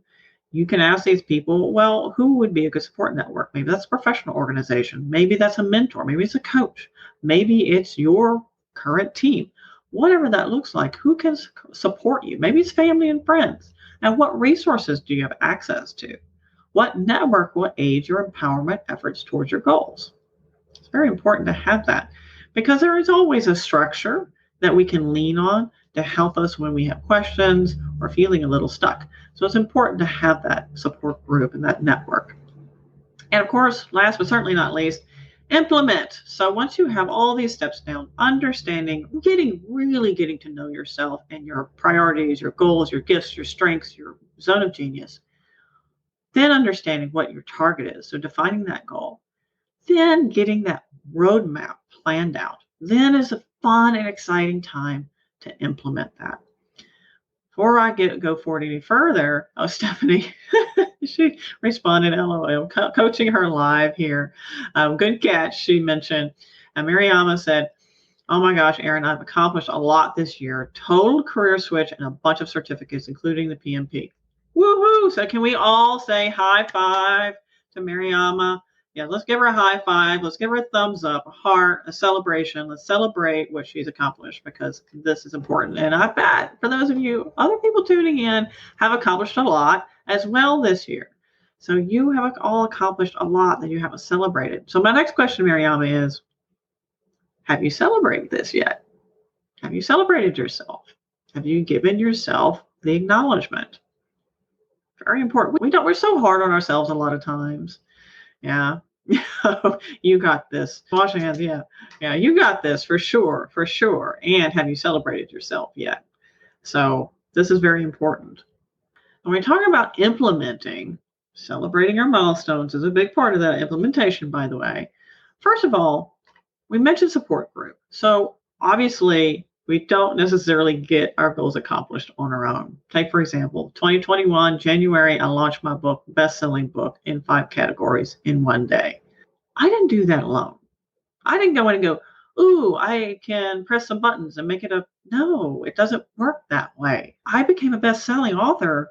You can ask these people, well, who would be a good support network? Maybe that's a professional organization. Maybe that's a mentor. Maybe it's a coach. Maybe it's your current team. Whatever that looks like, who can support you? Maybe it's family and friends. And what resources do you have access to? What network will aid your empowerment efforts towards your goals? It's very important to have that, because there is always a structure that we can lean on to help us when we have questions or feeling a little stuck. So it's important to have that support group and that network. And of course, last but certainly not least, implement. So once you have all these steps down, understanding, really getting to know yourself and your priorities, your goals, your gifts, your strengths, your zone of genius, then understanding what your target is. So defining that goal, then getting that roadmap planned out, then is a fun and exciting time to implement that. Before I go forward any further, Stephanie, she responded, LOL, coaching her live here. Good catch, she mentioned. Mariama said, oh my gosh, Erin, I've accomplished a lot this year. Total career switch and a bunch of certificates, including the PMP. Woohoo! So can we all say high five to Mariama? Yeah, let's give her a high five. Let's give her a thumbs up, a heart, a celebration. Let's celebrate what she's accomplished because this is important. And I bet for those of you, other people tuning in, have accomplished a lot as well this year. So you have all accomplished a lot that you haven't celebrated. So my next question, Mariama, is, have you celebrated this yet? Have you celebrated yourself? Have you given yourself the acknowledgement? Very important. We're so hard on ourselves a lot of times. Yeah. You got this. Wash your hands. Yeah. Yeah. You got this for sure. For sure. And have you celebrated yourself yet? So this is very important. When we talk about implementing, celebrating our milestones is a big part of that implementation, by the way. First of all, we mentioned support group. So obviously, we don't necessarily get our goals accomplished on our own. Take, for example, 2021, January, I launched my book, best-selling book in 5 categories in one day. I didn't do that alone. I didn't go in and go, ooh, I can press some buttons and make it a, no, it doesn't work that way. I became a best-selling author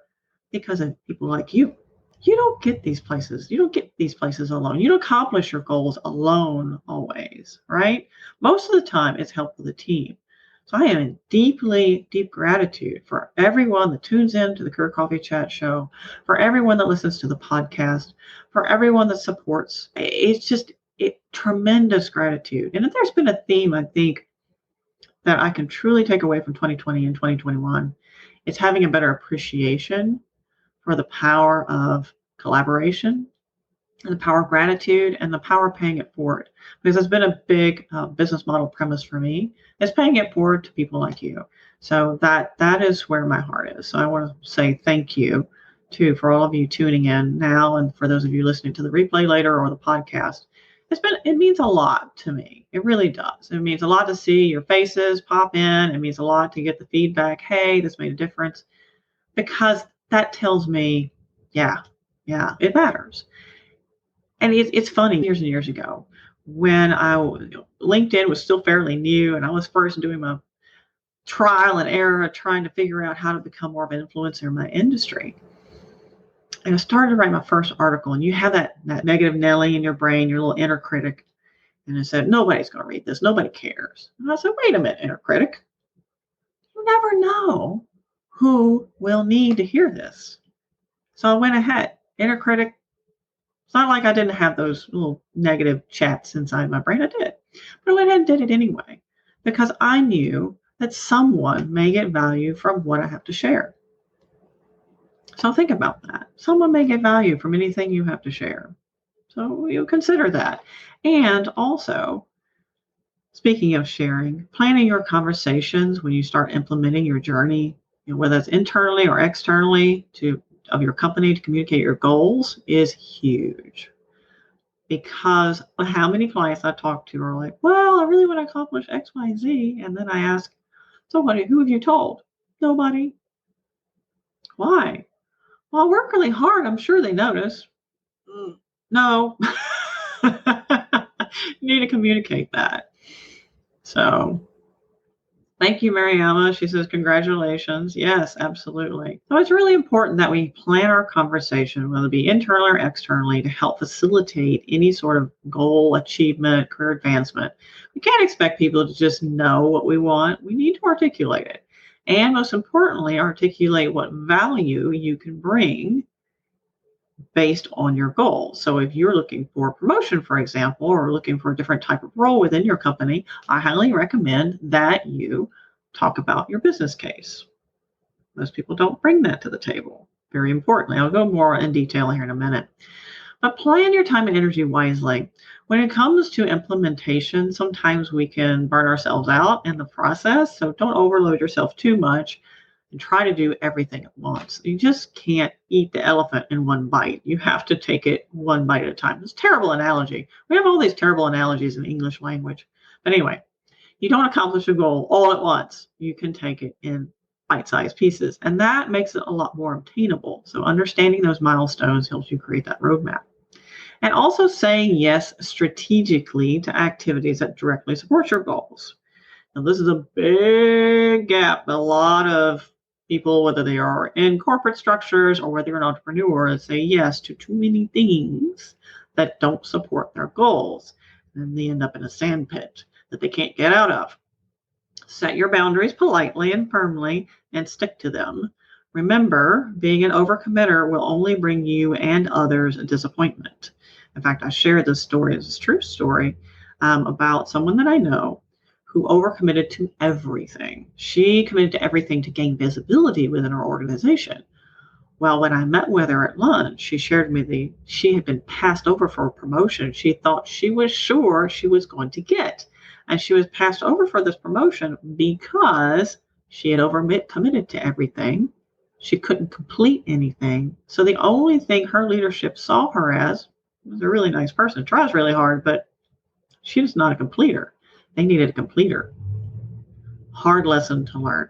because of people like you. You don't get these places. You don't get these places alone. You don't accomplish your goals alone always, right? Most of the time, it's help with a team. So I am in deep gratitude for everyone that tunes in to the Career Coffee Chat show, for everyone that listens to the podcast, for everyone that supports. It's just tremendous gratitude. And if there's been a theme, I think, that I can truly take away from 2020 and 2021, it's having a better appreciation for the power of collaboration, and the power of gratitude, and the power of paying it forward. Because it's been a big business model premise for me, is paying it forward to people like you. So that is where my heart is. So I want to say thank you for all of you tuning in now, and for those of you listening to the replay later or the podcast. It means a lot to me. It really does. It means a lot to see your faces pop in. It means a lot to get the feedback. Hey, this made a difference. Because that tells me, yeah, it matters. And it's funny, years and years ago, when LinkedIn was still fairly new, and I was first doing my trial and error, trying to figure out how to become more of an influencer in my industry. And I started to write my first article, and you have that negative Nelly in your brain, your little inner critic. And I said, nobody's going to read this. Nobody cares. And I said, wait a minute, inner critic. You never know who will need to hear this. So I went ahead, inner critic. It's not like I didn't have those little negative chats inside my brain. I did. But I went ahead and did it anyway, because I knew that someone may get value from what I have to share. So think about that. Someone may get value from anything you have to share. So you consider that. And also, speaking of sharing, planning your conversations when you start implementing your journey, whether it's internally or externally of your company to communicate your goals, is huge. Because how many clients I talk to are like, well, I really want to accomplish X, Y, Z. And then I ask, so who have you told? Nobody. Why? Well, I work really hard. I'm sure they notice. No. You need to communicate that. So thank you, Mariama. She says, congratulations. Yes, absolutely. So it's really important that we plan our conversation, whether it be internally or externally, to help facilitate any sort of goal achievement, career advancement. We can't expect people to just know what we want. We need to articulate it. And most importantly, articulate what value you can bring based on your goals. So if you're looking for a promotion, for example, or looking for a different type of role within your company, I highly recommend that you talk about your business case. Most people don't bring that to the table. Very importantly, I'll go more in detail here in a minute. But plan your time and energy wisely. When it comes to implementation, sometimes we can burn ourselves out in the process. So don't overload yourself too much and try to do everything at once. You just can't eat the elephant in one bite. You have to take it one bite at a time. It's a terrible analogy. We have all these terrible analogies in the English language. But anyway, you don't accomplish a goal all at once. You can take it in bite-sized pieces, and that makes it a lot more obtainable. So understanding those milestones helps you create that roadmap. And also saying yes strategically to activities that directly support your goals. Now, this is a big gap. A lot of people, whether they are in corporate structures or whether you're an entrepreneur, say yes to too many things that don't support their goals. And they end up in a sandpit that they can't get out of. Set your boundaries politely and firmly and stick to them. Remember, being an overcommitter will only bring you and others a disappointment. In fact, I shared this story, it's a true story, about someone that I know who overcommitted to everything. She committed to everything to gain visibility within her organization. Well, when I met with her at lunch, she shared with me she had been passed over for a promotion she thought she was sure she was going to get. And she was passed over for this promotion because she had overcommitted to everything. She couldn't complete anything. So the only thing her leadership saw her as was a really nice person, tries really hard, but she was not a completer. They needed a completer. Hard lesson to learn.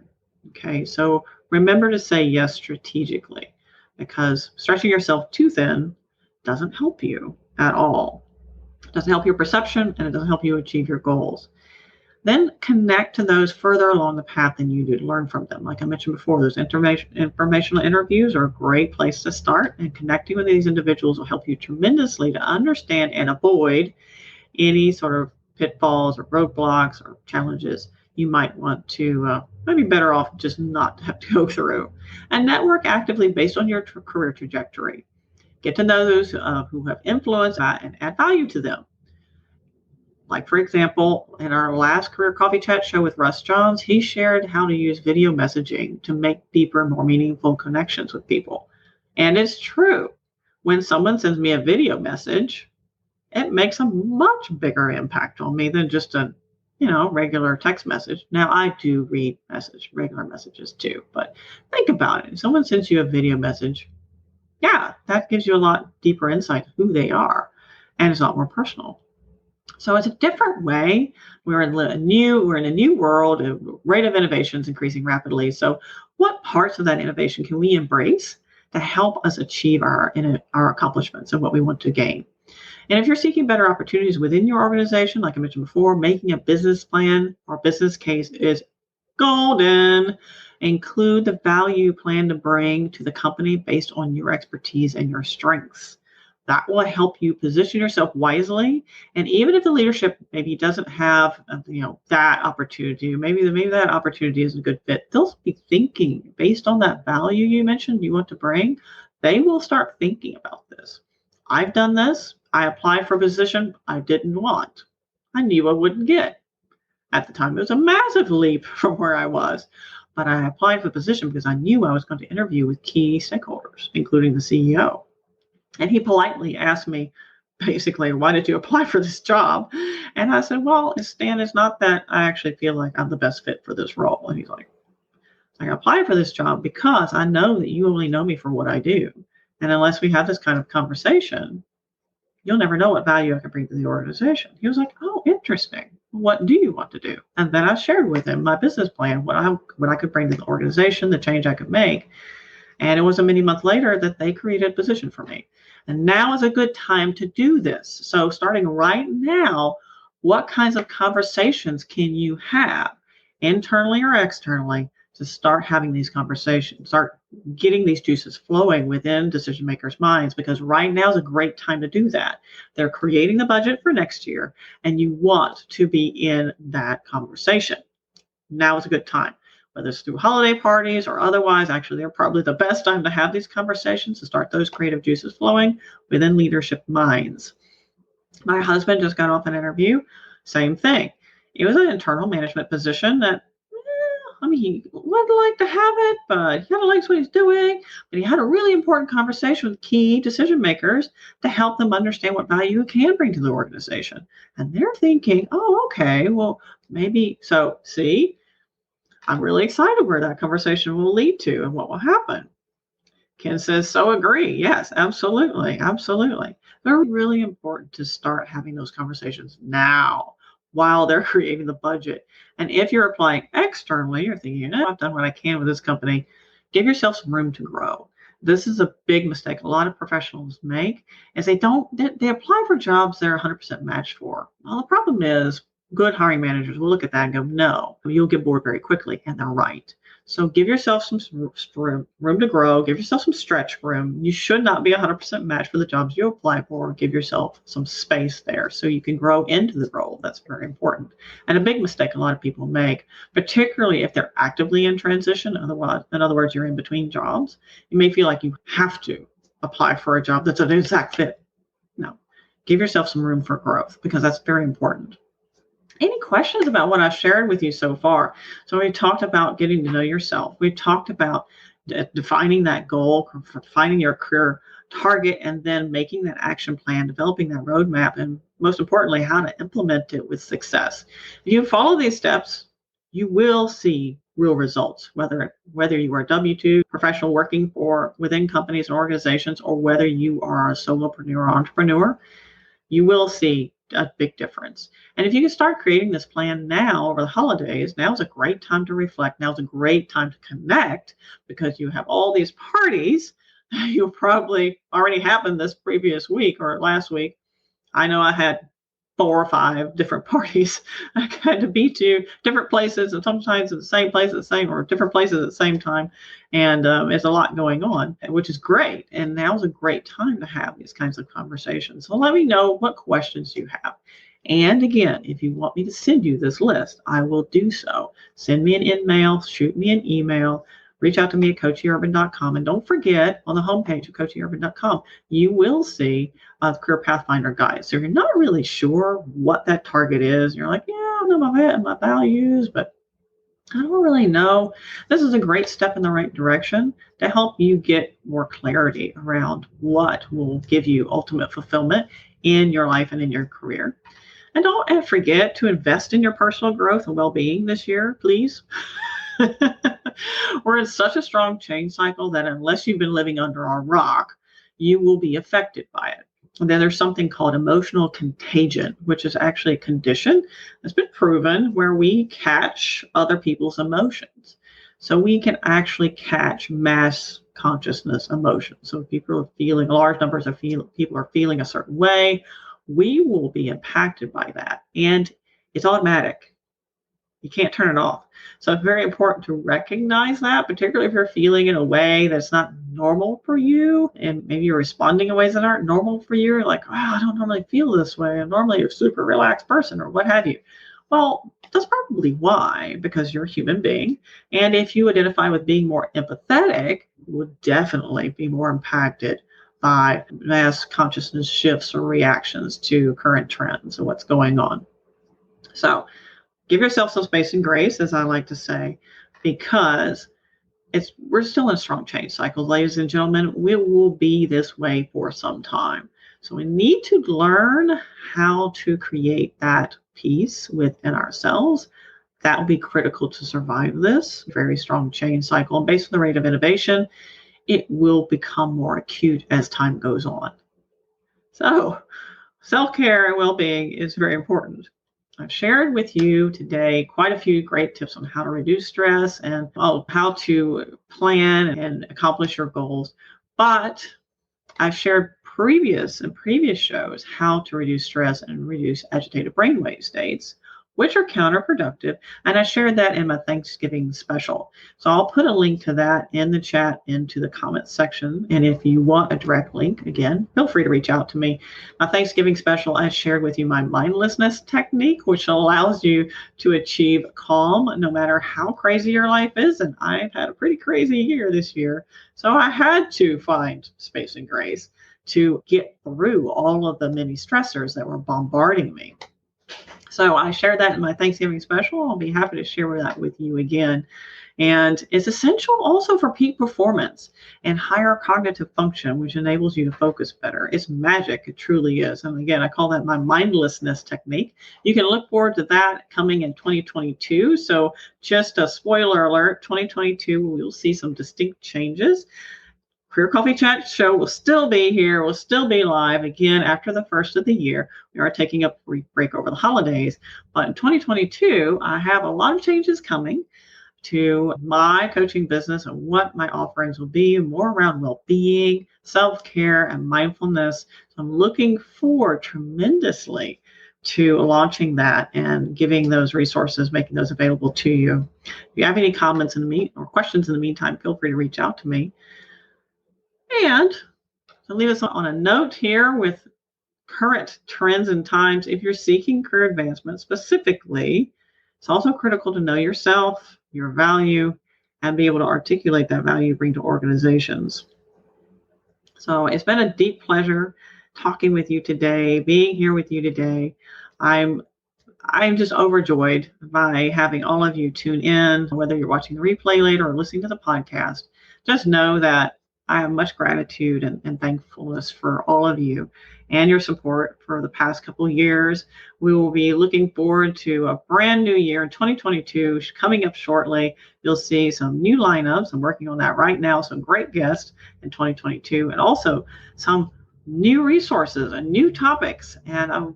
Okay, so remember to say yes strategically, because stretching yourself too thin doesn't help you at all. It doesn't help your perception, and it doesn't help you achieve your goals. Then connect to those further along the path than you do to learn from them. Like I mentioned before, those informational interviews are a great place to start, and connecting with these individuals will help you tremendously to understand and avoid any sort of pitfalls or roadblocks or challenges you might want to maybe better off just not have to go through. And network actively based on your career trajectory. Get to know those who have influence and add value to them. Like, for example, in our last Career Coffee Chat show with Russ Johns, he shared how to use video messaging to make deeper, more meaningful connections with people. And it's true. When someone sends me a video message, it makes a much bigger impact on me than just a, regular text message. Now, I do read regular messages too, but think about it. If someone sends you a video message, yeah, that gives you a lot deeper insight to who they are, and it's a lot more personal. So it's a different way. We're in a new world. The rate of innovation is increasing rapidly. So what parts of that innovation can we embrace to help us achieve our accomplishments and what we want to gain? And if you're seeking better opportunities within your organization, like I mentioned before, making a business plan or business case is golden. Include the value you plan to bring to the company based on your expertise and your strengths. That will help you position yourself wisely. And even if the leadership maybe doesn't have, that opportunity, maybe that opportunity isn't a good fit, they'll be thinking based on that value you mentioned you want to bring. They will start thinking about this. I've done this. I applied for a position I didn't want. I knew I wouldn't get. At the time, it was a massive leap from where I was. But I applied for the position because I knew I was going to interview with key stakeholders, including the CEO. And he politely asked me, basically, why did you apply for this job? And I said, well, Stan, it's not that I actually feel like I'm the best fit for this role. And he's like, I applied for this job because I know that you only know me for what I do. And unless we have this kind of conversation, you'll never know what value I can bring to the organization. He was like, oh, interesting. What do you want to do? And then I shared with him my business plan, what I could bring to the organization, the change I could make. And it was a many months later that they created a position for me. And now is a good time to do this. So starting right now, what kinds of conversations can you have internally or externally to start having these conversations, start getting these juices flowing within decision makers' minds? Because right now is a great time to do that. They're creating the budget for next year, and you want to be in that conversation. Now is a good time. whether it's through holiday parties or otherwise. Actually, they're probably the best time to have these conversations to start those creative juices flowing within leadership minds. My husband just got off an interview, same thing. It was an internal management position that, he would like to have it, but he kind of likes what he's doing. But he had a really important conversation with key decision makers to help them understand what value it can bring to the organization. And they're thinking, oh, okay, well, maybe. So, see, I'm really excited where that conversation will lead to and what will happen. Ken says, so agree. Yes, absolutely. Absolutely. They're really important to start having those conversations now while they're creating the budget. And if you're applying externally, you're thinking, I've done what I can with this company, give yourself some room to grow. This is a big mistake a lot of professionals make, is they apply for jobs they're 100% matched for. Well, the problem is good hiring managers will look at that and go, no, you'll get bored very quickly. And they're right. So give yourself some room to grow. Give yourself some stretch room. You should not be 100% matched for the jobs you apply for. Give yourself some space there so you can grow into the role. That's very important. And a big mistake a lot of people make, particularly if they're actively in transition. Otherwise, in other words, you're in between jobs. You may feel like you have to apply for a job that's an exact fit. No, give yourself some room for growth because that's very important. Any questions about what I've shared with you so far? So we talked about getting to know yourself. We talked about defining that goal, defining your career target, and then making that action plan, developing that roadmap, and most importantly, how to implement it with success. If you follow these steps, you will see real results, whether you are a W-2 professional working within companies and organizations, or whether you are a solopreneur or entrepreneur, you will see a big difference. And if you can start creating this plan now over the holidays, now is a great time to reflect. Now is a great time to connect because you have all these parties. You'll probably already happened this previous week or last week. I know I had 4 or 5 different parties I had to be to different places, and sometimes at the same place at the same or different places at the same time. And there's a lot going on, which is great. And now's a great time to have these kinds of conversations. So let me know what questions you have. And again, if you want me to send you this list, I will do so. Send me an email, shoot me an email, reach out to me at coachyurban.com. And don't forget, on the homepage of coachyurban.com, you will see a Career Pathfinder guide. So if you're not really sure what that target is, you're like, yeah, I know my values, but I don't really know. This is a great step in the right direction to help you get more clarity around what will give you ultimate fulfillment in your life and in your career. And don't forget to invest in your personal growth and well-being this year, please. We're in such a strong change cycle that unless you've been living under a rock, you will be affected by it. And then there's something called emotional contagion, which is actually a condition that's been proven where we catch other people's emotions. So we can actually catch mass consciousness emotions. So if people are feeling, large numbers of people are feeling a certain way, we will be impacted by that. And it's automatic. You can't turn it off. So it's very important to recognize that, particularly if you're feeling in a way that's not normal for you, and maybe you're responding in ways that aren't normal for you. You're like, wow, I don't normally feel this way. I'm normally a super relaxed person or what have you. Well, that's probably why, because you're a human being. And if you identify with being more empathetic, you would definitely be more impacted by mass consciousness shifts or reactions to current trends and what's going on. So give yourself some space and grace, as I like to say, because we're still in a strong change cycle, ladies and gentlemen. We will be this way for some time. So we need to learn how to create that peace within ourselves. That will be critical to survive this very strong change cycle. And based on the rate of innovation, it will become more acute as time goes on. So self-care and well-being is very important. I've shared with you today quite a few great tips on how to reduce stress and how to plan and accomplish your goals. But I've shared previous shows how to reduce stress and reduce agitated brainwave states. which are counterproductive. And I shared that in my Thanksgiving special. So I'll put a link to that in the chat into the comments section. And if you want a direct link, again, feel free to reach out to me. My Thanksgiving special, I shared with you my mindlessness technique, which allows you to achieve calm no matter how crazy your life is. And I've had a pretty crazy year this year. So I had to find space and grace to get through all of the many stressors that were bombarding me. So I shared that in my Thanksgiving special. I'll be happy to share that with you again. And it's essential also for peak performance and higher cognitive function, which enables you to focus better. It's magic. It truly is. And again, I call that my mindlessness technique. You can look forward to that coming in 2022. So just a spoiler alert, 2022, we'll see some distinct changes. Career Coffee Chat show will still be here, will still be live again after the first of the year. We are taking a brief break over the holidays, but in 2022, I have a lot of changes coming to my coaching business and what my offerings will be, more around well-being, self-care, and mindfulness. So I'm looking forward tremendously to launching that and giving those resources, making those available to you. If you have any comments or questions in the meantime, feel free to reach out to me. And to leave us on a note here with current trends and times, if you're seeking career advancement specifically, it's also critical to know yourself, your value, and be able to articulate that value you bring to organizations. So it's been a deep pleasure talking with you today, being here with you today. I'm just overjoyed by having all of you tune in, whether you're watching the replay later or listening to the podcast. Just know that I have much gratitude and thankfulness for all of you and your support for the past couple of years. We will be looking forward to a brand new year in 2022 coming up shortly. You'll see some new lineups. I'm working on that right now. Some great guests in 2022 and also some new resources and new topics. And I'm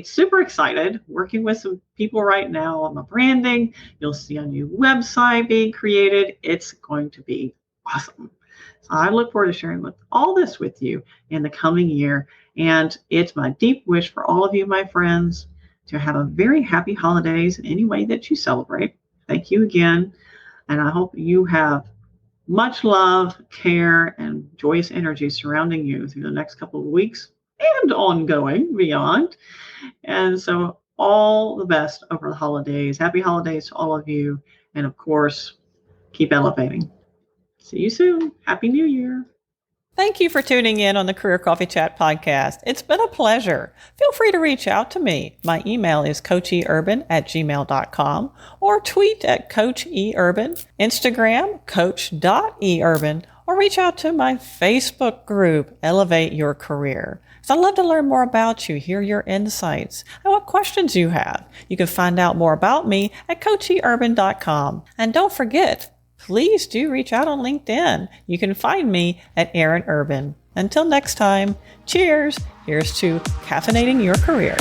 super excited working with some people right now on the branding. You'll see a new website being created. It's going to be awesome. So I look forward to sharing all this with you in the coming year. And it's my deep wish for all of you, my friends, to have a very happy holidays in any way that you celebrate. Thank you again. And I hope you have much love, care, and joyous energy surrounding you through the next couple of weeks and ongoing beyond. And so all the best over the holidays. Happy holidays to all of you. And of course, keep elevating. See you soon. Happy New Year. Thank you for tuning in on the Career Coffee Chat podcast. It's been a pleasure. Feel free to reach out to me. My email is coacheurban@gmail.com or tweet at coacheurban, Instagram coach.eurban, or reach out to my Facebook group, Elevate Your Career. So I'd love to learn more about you, hear your insights, and what questions you have. You can find out more about me at coacheurban.com. And don't forget, please do reach out on LinkedIn. You can find me at Erin Urban. Until next time, cheers. Here's to caffeinating your career.